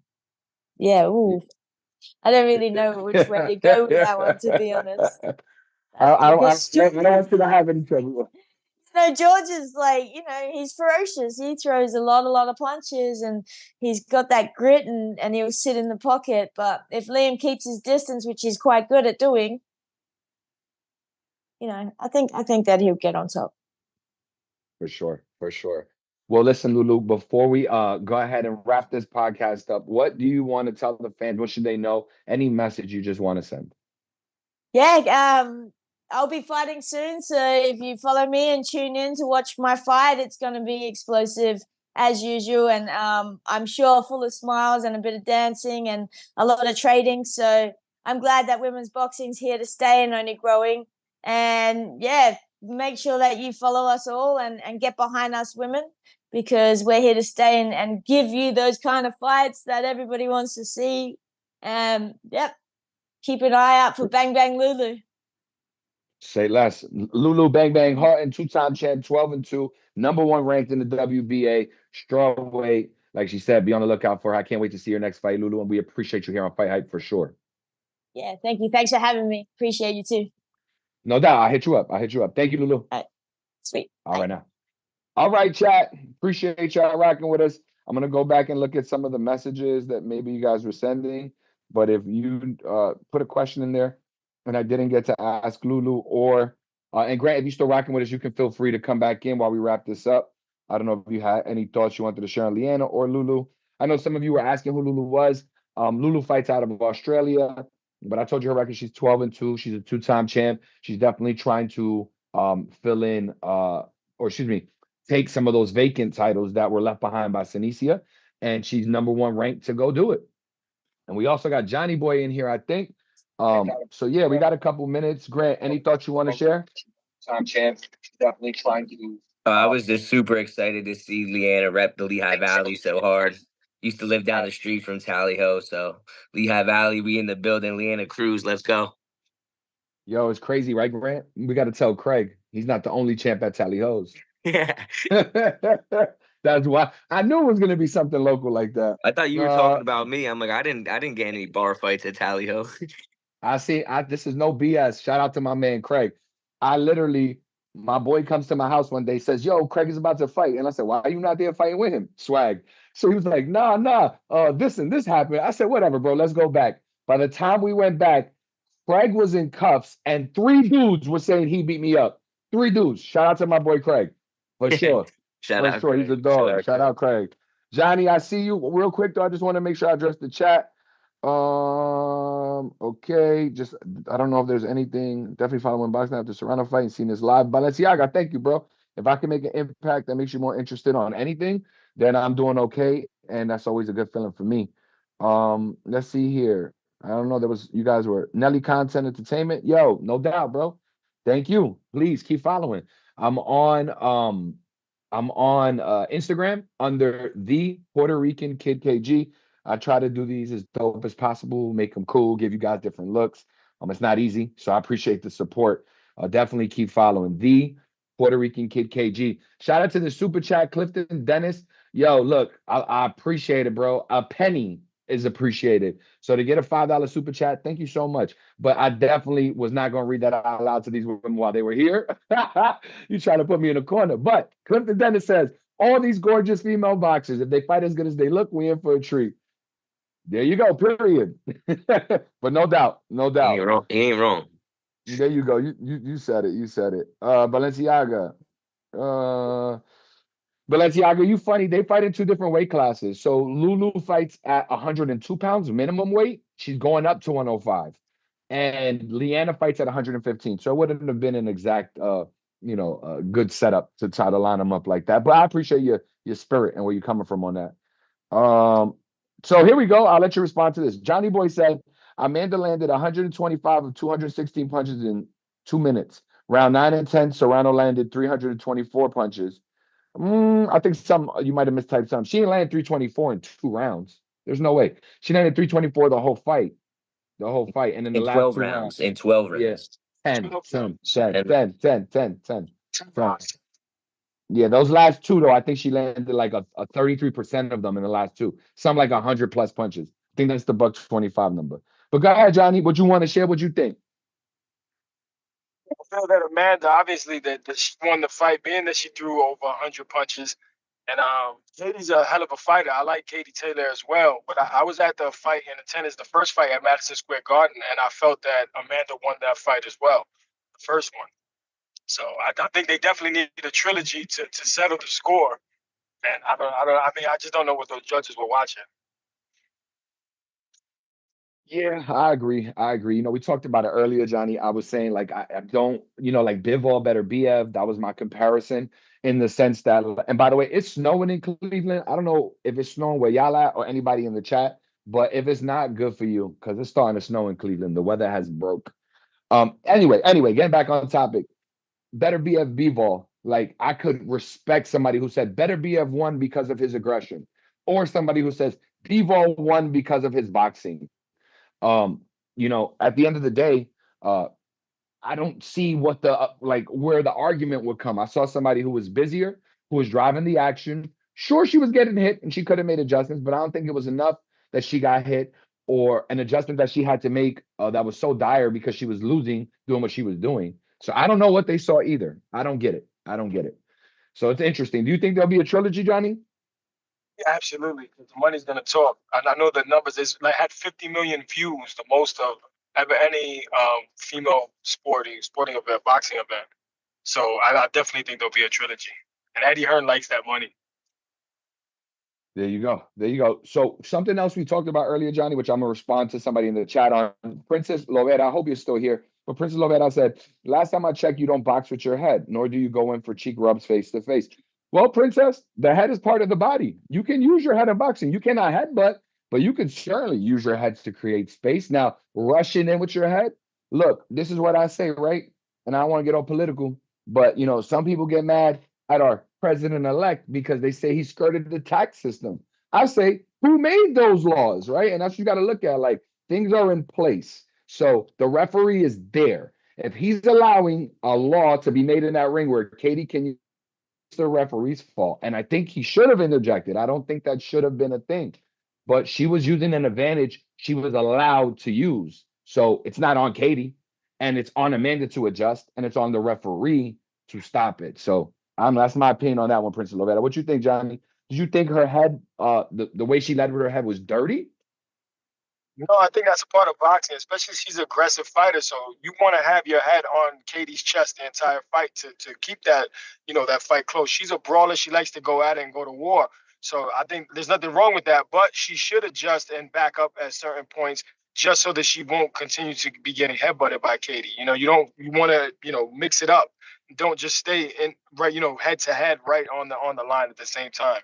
I don't really know which way to go with that one, to be honest. I don't want you to have any trouble. George is he's ferocious. He throws a lot of punches, and he's got that grit, and he'll sit in the pocket. But if Liam keeps his distance, which he's quite good at doing, I think that he'll get on top. For sure, for sure. Well, listen, Lulu, before we go ahead and wrap this podcast up, what do you want to tell the fans? What should they know? Any message you just want to send? Yeah, I'll be fighting soon, so if you follow me and tune in to watch my fight, it's going to be explosive as usual, and I'm sure full of smiles and a bit of dancing and a lot of trading. So I'm glad that women's boxing's here to stay and only growing. And yeah, make sure that you follow us all and get behind us women, because we're here to stay and give you those kind of fights that everybody wants to see. Yep. Keep an eye out for Bang Bang Lulu. Say less. Lulu Bang Bang Horeton, two-time champ, 12-2, #1 ranked in the WBA, strawweight. Like she said, be on the lookout for her. I can't wait to see your next fight, Lulu, and we appreciate you here on Fight Hype for sure. Yeah, thank you. Thanks for having me. Appreciate you too. No doubt. I'll hit you up. I'll hit you up. Thank you, Lulu. All right. Sweet. All right now. All right, chat. Appreciate y'all rocking with us. I'm gonna go back and look at some of the messages that maybe you guys were sending. But if you put a question in there and I didn't get to ask Lulu, or and Grant, if you're still rocking with us, you can feel free to come back in while we wrap this up. I don't know if you had any thoughts you wanted to share on Lyanna or Lulu. I know some of you were asking who Lulu was. Lulu fights out of Australia, but I told you her record. She's 12-2. She's a two-time champ. She's definitely trying to fill in, or excuse me, take some of those vacant titles that were left behind by Senicia, and she's #1 ranked to go do it. And we also got Johnny Boy in here, I think. So yeah, we got a couple minutes. Grant, any thoughts you want to share? Time champ, definitely trying to. I was just super excited to see Lyanna rep the Lehigh Valley so hard. Used to live down the street from Tally Ho, so Lehigh Valley, we in the building. Lyanna Cruz, let's go. Yo, it's crazy, right, Grant? We got to tell Craig he's not the only champ at Tally Ho's. Yeah. That's why I knew it was gonna be something local like that. I thought you were talking about me. I'm like, I didn't get any bar fights at Tally Ho. This is no BS. Shout out to my man Craig. I literally, my boy comes to my house one day, says, "Yo, Craig is about to fight," and I said, "Why are you not there fighting with him?" Swag. So he was like, "Nah. This and this happened." I said, "Whatever, bro. Let's go back." By the time we went back, Craig was in cuffs, and 3 dudes were saying he beat me up. 3 dudes. Shout out to my boy Craig, for sure. Shout out, Craig. He's a dog. Shout out Craig. Johnny, I see you. Real quick though, I just want to make sure I address the chat. Okay. Just I don't know if there's anything. Definitely following boxing after Serrano fight and seeing this live. Balenciaga, thank you, bro. If I can make an impact that makes you more interested on anything, then I'm doing okay, and that's always a good feeling for me. Let's see here. I don't know. You guys were Nelly Content Entertainment. Yo, no doubt, bro. Thank you. Please keep following. I'm on Instagram under the Puerto Rican Kid KG. I try to do these as dope as possible, make them cool, give you guys different looks. It's not easy, so I appreciate the support. Definitely keep following the Puerto Rican Kid KG. Shout out to the super chat, Clifton Dennis. Yo, look, I appreciate it, bro. A penny is appreciated. So to get a $5 super chat, thank you so much. But I definitely was not going to read that out loud to these women while they were here. You try to put me in a corner. But Clifton Dennis says, all these gorgeous female boxers, if they fight as good as they look, we in for a treat. There you go, period. But no doubt. He ain't wrong. There you go. You said it. Balenciaga. Balenciaga, you funny. They fight in 2 different weight classes. So Lulu fights at 102 pounds minimum weight. She's going up to 105. And Lyanna fights at 115. So it wouldn't have been an exact good setup to try to line them up like that. But I appreciate your spirit and where you're coming from on that. So here we go. I'll let you respond to this. Johnny Boy said, Amanda landed 125 of 216 punches in 2 minutes. Round 9 and 10, Serrano landed 324 punches. I think you might have mistyped some. She didn't land 324 in 2 rounds. There's no way. She landed 324 the whole fight. And in the last 12 2 rounds. In 12 rounds. Yeah. 10. Yeah, those last 2 though, I think she landed like a 33% of them in the last 2. Some like 100 plus punches. I think that's the $125 number. But go ahead, Johnny. What you want to share? What you think? I feel that Amanda, obviously, that she won the fight, being that she threw over 100 punches. And Katie's a hell of a fighter. I like Katie Taylor as well. But I was at the fight in attendance, the first fight at Madison Square Garden, and I felt that Amanda won that fight as well, the first one. So I think they definitely need a trilogy to settle the score. And I just don't know what those judges were watching. Yeah, I agree. We talked about it earlier, Johnny. I was saying like I don't, like Bivol better BF. That was my comparison in the sense that, and by the way, it's snowing in Cleveland. I don't know if it's snowing where y'all at or anybody in the chat, But if it's not good for you, because it's starting to snow in Cleveland, the weather has broke. Anyway, getting back on topic, better BF B-ball. Like I could respect somebody who said better BF won because of his aggression, or somebody who says B-ball won because of his boxing. At the end of the day, uh, I don't see what the where the argument would come. I saw somebody who was busier, who was driving the action. Sure, she was getting hit and she could have made adjustments, but I don't think it was enough that she got hit or an adjustment that she had to make that was so dire because she was losing doing what she was doing. So I don't know what they saw either. I don't get it. I don't get it. So it's interesting. Do you think there'll be a trilogy, Johnny? Yeah, absolutely. 'Cause the money's gonna talk. And I know the numbers is like had 50 million views, the most of ever any female sporting event, boxing event. So I definitely think there'll be a trilogy. And Eddie Hearn likes that money. There you go. There you go. So something else we talked about earlier, Johnny, which I'm gonna respond to somebody in the chat on Princess Lovera. I hope you're still here. But Princess Lovera said, last time I checked, you don't box with your head, nor do you go in for cheek rubs face to face. Well, Princess, the head is part of the body. You can use your head in boxing. You cannot headbutt, but you can certainly use your heads to create space. Now, rushing in with your head, look, this is what I say, right? And I don't want to get all political, but some people get mad at our president-elect because they say he skirted the tax system. I say, who made those laws, right? And that's what you got to look at. Like, things are in place. So the referee is there. If he's allowing a law to be made in that ring where Katie can use the referee's fault, and I think he should have interjected. I don't think that should have been a thing. But she was using an advantage she was allowed to use. So it's not on Katie, and it's on Amanda to adjust, and it's on the referee to stop it. So that's my opinion on that one, Princess Lovetta. What you think, Johnny? Did you think her head, the way she led with her head was dirty? No, I think that's a part of boxing, especially she's an aggressive fighter. So you want to have your head on Katie's chest the entire fight to keep that, that fight close. She's a brawler. She likes to go at it and go to war. So I think there's nothing wrong with that, but she should adjust and back up at certain points just so that she won't continue to be getting headbutted by Katie. You want to, mix it up. Don't just stay in right, head to head right on the line at the same time.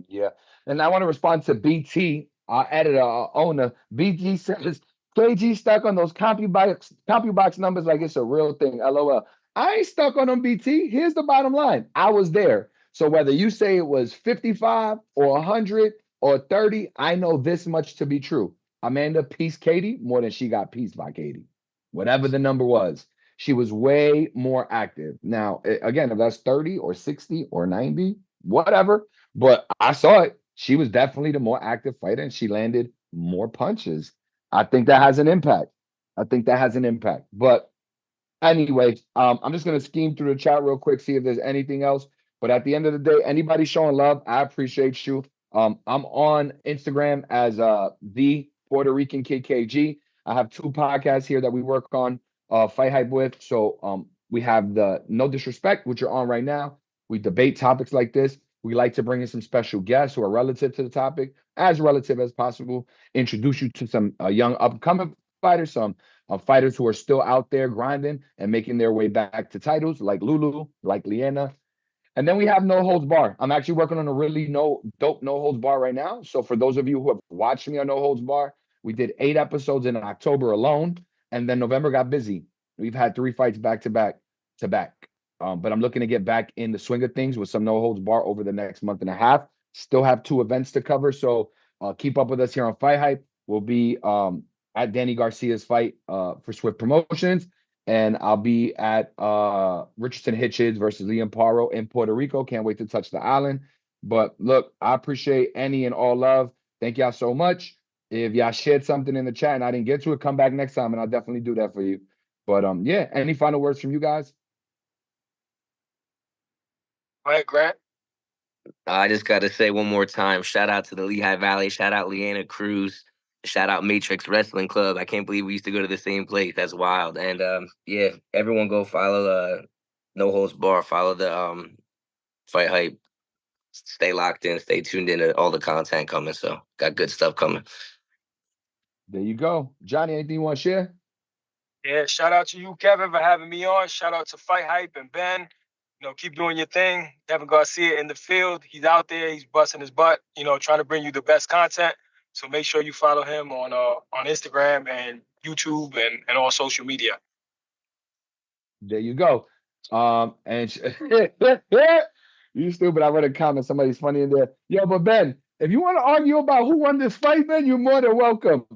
Yeah. And I want to respond to BT, our editor, our owner. BT says KG stuck on those CompuBox numbers like it's a real thing. LOL. I ain't stuck on them, BT. Here's the bottom line. I was there. So whether you say it was 55 or 100 or 30, I know this much to be true. Amanda pieced Katie more than she got pieced by Katie. Whatever the number was, she was way more active. Now, again, if that's 30 or 60 or 90, whatever. But I saw it. She was definitely the more active fighter, and she landed more punches. I think that has an impact. I think that has an impact. But anyway, I'm just gonna scheme through the chat real quick, see if there's anything else. But at the end of the day, anybody showing love, I appreciate you. I'm on Instagram as the Puerto Rican KKG. I have 2 podcasts here that we work on FightHype with. So we have the No Disrespect, which you're on right now. We debate topics like this. We like to bring in some special guests who are relative to the topic, as relative as possible. Introduce you to some young upcoming fighters, some fighters who are still out there grinding and making their way back to titles, like Lulu, like Lyanna. And then we have No Holds Bar. I'm actually working on a really dope No Holds Bar right now. So for those of you who have watched me on No Holds Bar, we did 8 episodes in October alone, and then November got busy. We've had 3 fights back to back to back. But I'm looking to get back in the swing of things with some No Holds Bar over the next month and a half. Still have 2 events to cover, so keep up with us here on FightHype. We'll be at Danny Garcia's fight for Swift Promotions, and I'll be at Richardson Hitches versus Liam Paro in Puerto Rico. Can't wait to touch the island. But look, I appreciate any and all love. Thank y'all so much. If y'all shared something in the chat and I didn't get to it, come back next time and I'll definitely do that for you. But yeah, any final words from you guys? Go ahead, Grant. I just got to say one more time, shout out to the Lehigh Valley, shout out Lyanna Cruz, shout out Matrix Wrestling Club. I can't believe we used to go to the same place. That's wild. And yeah, everyone go follow No Holds Bar, follow the FightHype. Stay locked in, stay tuned in to all the content coming. So got good stuff coming. There you go. Johnny, anything you want to share? Yeah, shout out to you, Kevin, for having me on. Shout out to FightHype and Ben. Keep doing your thing. Kevin Garcia in the field. He's out there. He's busting his butt, trying to bring you the best content. So make sure you follow him on Instagram and YouTube and all social media. There you go. And you stupid. I read a comment. Somebody's funny in there. Yo, but Ben, if you want to argue about who won this fight, Ben, you're more than welcome.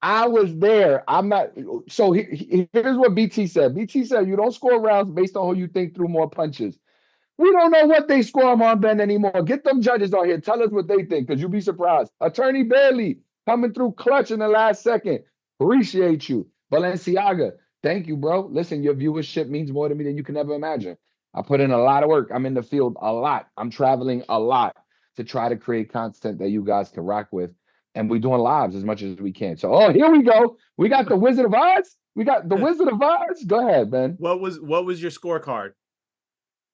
I was there. I'm not. So here's what BT said. BT said you don't score rounds based on who you think threw more punches. We don't know what they score them on, Ben, anymore. Get them judges on here. Tell us what they think, because you'll be surprised. Attorney Bailey coming through clutch in the last second. Appreciate you. Balenciaga, thank you, bro. Listen, your viewership means more to me than you can ever imagine. I put in a lot of work. I'm in the field a lot. I'm traveling a lot to try to create content that you guys can rock with. And we're doing lives as much as we can. So, oh, here we go. We got the Wizard of Oz. We got the Wizard of Oz. Go ahead, Ben. What was your scorecard?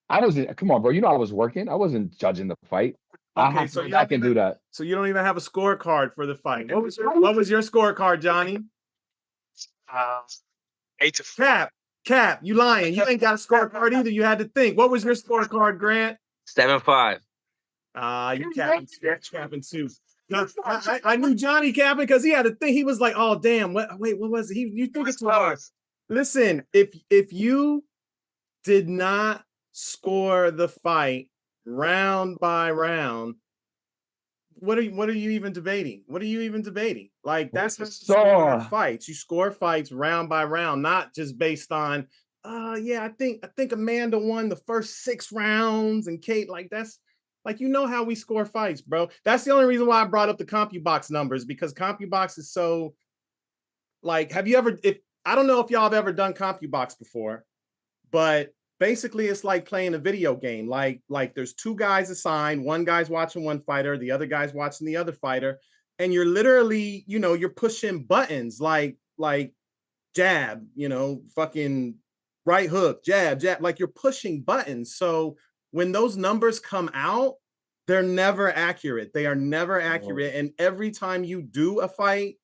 I wasn't. Come on, bro. You know I was working. I wasn't judging the fight. Okay, so I can do that. So you don't even have a scorecard for the fight. What was your scorecard, Johnny? 8 to 4. Cap, you lying. You ain't got a scorecard either. You had to think. What was your scorecard, Grant? 7-5. You capping too. I knew Johnny capping because he had to think. He was like, oh damn, what was it? You think it's too hard. Listen, if you did not score the fight round by round, what are you even debating? What are you even debating? Like, that's how you score fights. You score fights round by round, not just based on yeah, I think Amanda won the first 6 rounds and Kate, like, that's like, you know how we score fights, bro. That's the only reason why I brought up the CompuBox numbers, because CompuBox is so, like, I don't know if y'all have ever done CompuBox before, but basically it's like playing a video game. Like there's 2 guys assigned, one guy's watching one fighter, the other guy's watching the other fighter, and you're literally, you're pushing buttons like jab, fucking right hook, jab, like you're pushing buttons. So when those numbers come out, they're never accurate. They are never accurate. And every time you do a fight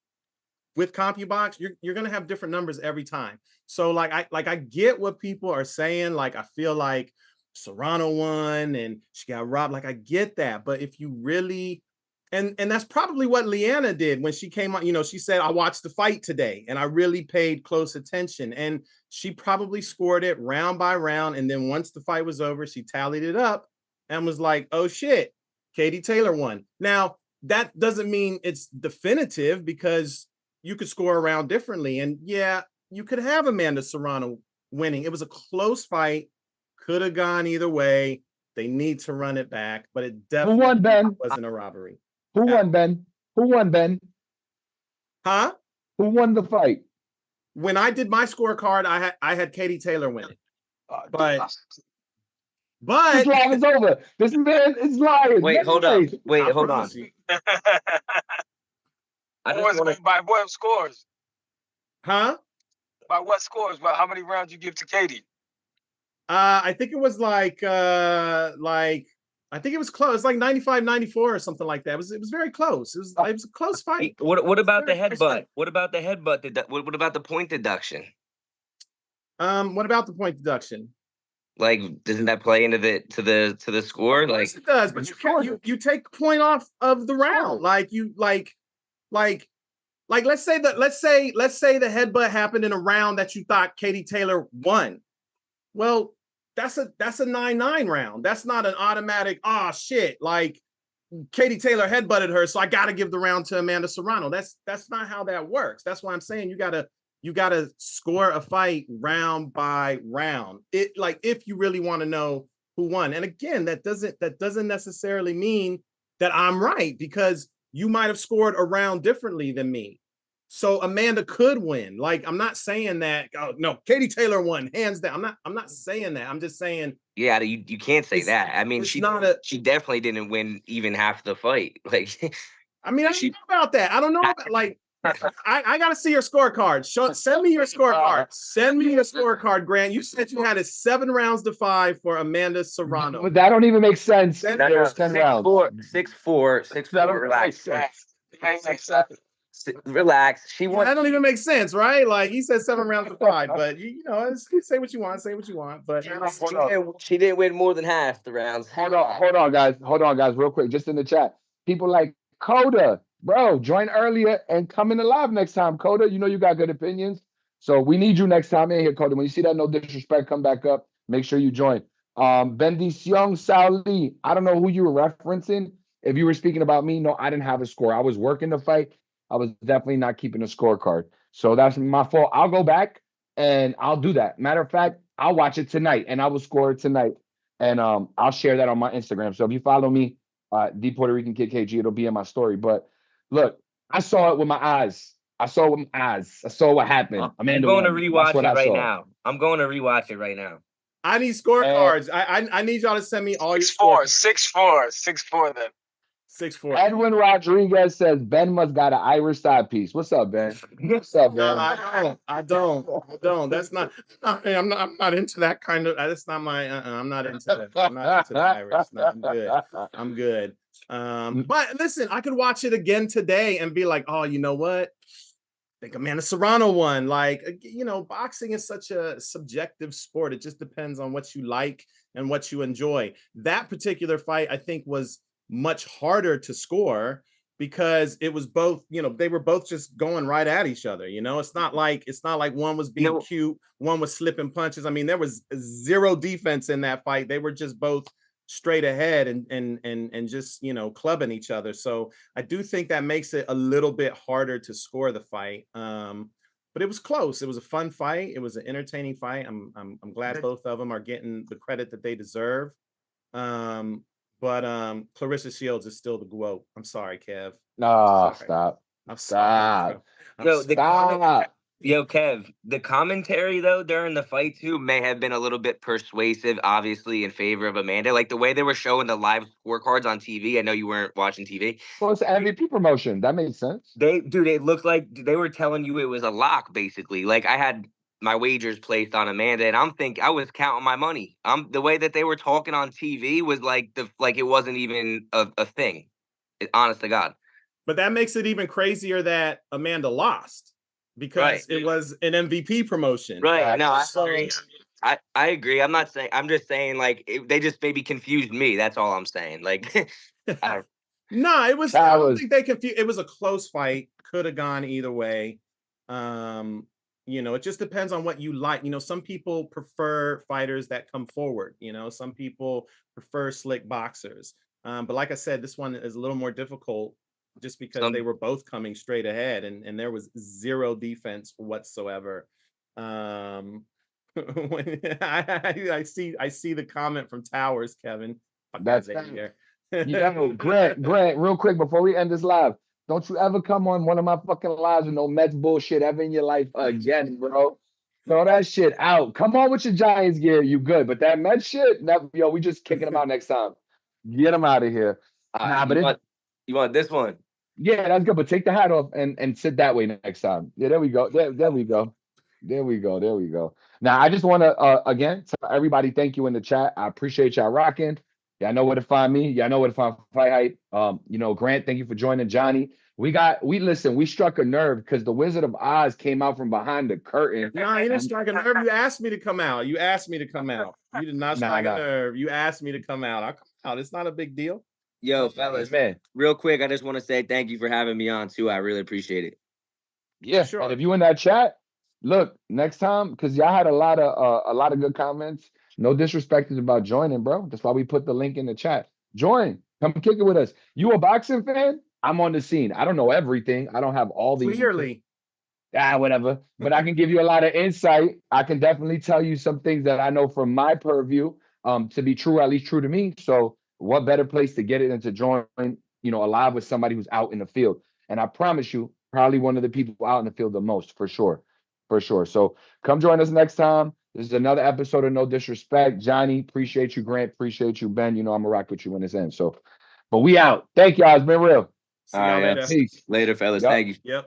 with CompuBox, you're gonna have different numbers every time. So I get what people are saying. Like, I feel like Serrano won and she got robbed. Like, I get that. But if you really, and that's probably what Lyanna did when she came on, she said, I watched the fight today and I really paid close attention. And she probably scored it round by round. And then once the fight was over, she tallied it up and was like, oh shit, Katie Taylor won. Now, that doesn't mean it's definitive, because you could score around differently. And yeah, you could have Amanda Serrano winning. It was a close fight. Could have gone either way. They need to run it back, but it definitely wasn't a robbery. Who won, Ben? Who won, Ben? Huh? Who won the fight? When I did my scorecard, I had Katie Taylor winning. But this live is over. This man is lying. Wait, hold on. Hold on. By what scores? Huh? By what scores? By how many rounds you give to Katie? I think it was I think it was close. It's like 95-94 or something like that. It was very close. It was a close fight. What about the headbutt? What about the headbutt? What about the point deduction? What about the point deduction? Like, doesn't that play into the score? Like, it does, but you take point off of the round. Like let's say the headbutt happened in a round that you thought Katie Taylor won. Well, that's a 9-9 round. That's not an automatic, oh shit, like Katie Taylor headbutted her, so I gotta give the round to Amanda Serrano. That's not how that works. That's why I'm saying you gotta score a fight round by round. It, like, if you really want to know who won. And again, that doesn't necessarily mean that I'm right, because you might have scored a round differently than me. So Amanda could win. Like, I'm not saying that, oh no, Katie Taylor won hands down. I'm not saying that. I'm just saying, yeah, you can't say that. I mean, she definitely didn't win even half the fight. Like, I mean, I don't know about that. I don't know about, like, I gotta see your scorecard. Send me your scorecard. Send me your scorecard, Grant. You said you had it 7 rounds to 5 for Amanda Serrano. But that don't even make sense. There's 10 rounds. 6-4. Relax. Relax. She won. That don't even make sense, right? Like, he said 7 rounds to 5, but you know, say what you want. Say what you want. But she didn't win more than half the rounds. Hold on, guys. Real quick, just in the chat. People like Coda. bro, join earlier and come in live next time, Coda. You know you got good opinions. So we need you next time in here, Coda. When you see that no disrespect come back up, make sure you join. Bendición Sauli. I don't know who you were referencing. If you were speaking about me, no, I didn't have a score. I was working the fight. I was definitely not keeping a scorecard. So that's my fault. I'll go back and I'll do that. Matter of fact, I'll watch it tonight and I will score it tonight. And I'll share that on my Instagram. So if you follow me, the Puerto Rican Kid KG, it'll be in my story. But look, I saw it with my eyes. I saw it with my eyes. I saw what happened. I'm Amanda going to won. That's rewatch what it I right saw. now. I'm going to rewatch it right now. I need scorecards. I need y'all to send me all your 6-4, 6-4 then. 6-4. Edwin Rodriguez says Ben must got an Irish side piece. What's up, Ben? What's up, No, Ben? I don't. That's not. I'm not into that kind of. That's not my. I'm not into that. I'm not into the Irish. No, I'm good. I'm good. But listen, I could watch it again today and be like, oh, you know what? I think Amanda Serrano won. Like, boxing is such a subjective sport. It just depends on what you like and what you enjoy. That particular fight, I think, was much harder to score because it was both, they were both just going right at each other. It's not like one was being cute, one was slipping punches. I mean, there was zero defense in that fight. They were just both straight ahead and just clubbing each other. So I do think that makes it a little bit harder to score the fight. But it was close. It was a fun fight. It was an entertaining fight. I'm glad both of them are getting the credit that they deserve. But Clarissa Shields is still the GOAT. I'm sorry, Kev. No, stop. I'm sorry. Yo, Kev, the commentary though during the fight too may have been a little bit persuasive, obviously in favor of Amanda. Like the way they were showing the live scorecards on TV. I know you weren't watching TV. Well, it's MVP promotion. That makes sense. It looked like they were telling you it was a lock, basically. Like I had my wagers placed on Amanda, and I was counting my money. The way that they were talking on TV was like it wasn't even a thing. Honest to God. But that makes it even crazier that Amanda lost because it was an MVP promotion. Right. No, I agree. I'm just saying they just maybe confused me. That's all I'm saying. Like no, it was I don't think they confused. It was a close fight. Could have gone either way. It just depends on what you like. Some people prefer fighters that come forward. Some people prefer slick boxers. But like I said, this one is a little more difficult just because they were both coming straight ahead and there was zero defense whatsoever. When I see the comment from Towers, Kevin. That's here. Grant, real quick before we end this live, don't you ever come on one of my fucking lives with no Mets bullshit ever in your life again, bro. Throw that shit out. Come on with your Giants gear, you good. But that Mets shit, we just kicking them out next time. Get them out of here. You want this one? Yeah, that's good. But take the hat off and sit that way next time. Yeah, there we go. There we go. There we go. Now, I just want to, again, tell everybody thank you in the chat. I appreciate y'all rocking. Y'all know where to find me. Y'all know where to find FightHype. Grant, thank you for joining. Johnny, we struck a nerve because the Wizard of Oz came out from behind the curtain. No, you didn't strike a nerve. You asked me to come out. You did not strike a nerve. You asked me to come out. I'll come out. It's not a big deal. Yo, fellas, real quick, I just want to say thank you for having me on too. I really appreciate it. Yeah, sure. And if you in that chat, look, next time, because y'all had a lot of good comments. No disrespect is about joining, bro. That's why we put the link in the chat. Join. Come kick it with us. You a boxing fan? I'm on the scene. I don't know everything. I don't have all the clearly. Whatever. But I can give you a lot of insight. I can definitely tell you some things that I know from my purview to be true, at least true to me. So what better place to get it than to join, alive with somebody who's out in the field. And I promise you, probably one of the people out in the field the most, for sure. For sure. So come join us next time. This is another episode of No Disrespect. Johnny, appreciate you. Grant, appreciate you. Ben, I'm going to rock with you when it's in. So, but we out. Thank y'all. It's been real. All right, later. Peace. Later, fellas. Thank you. Yep.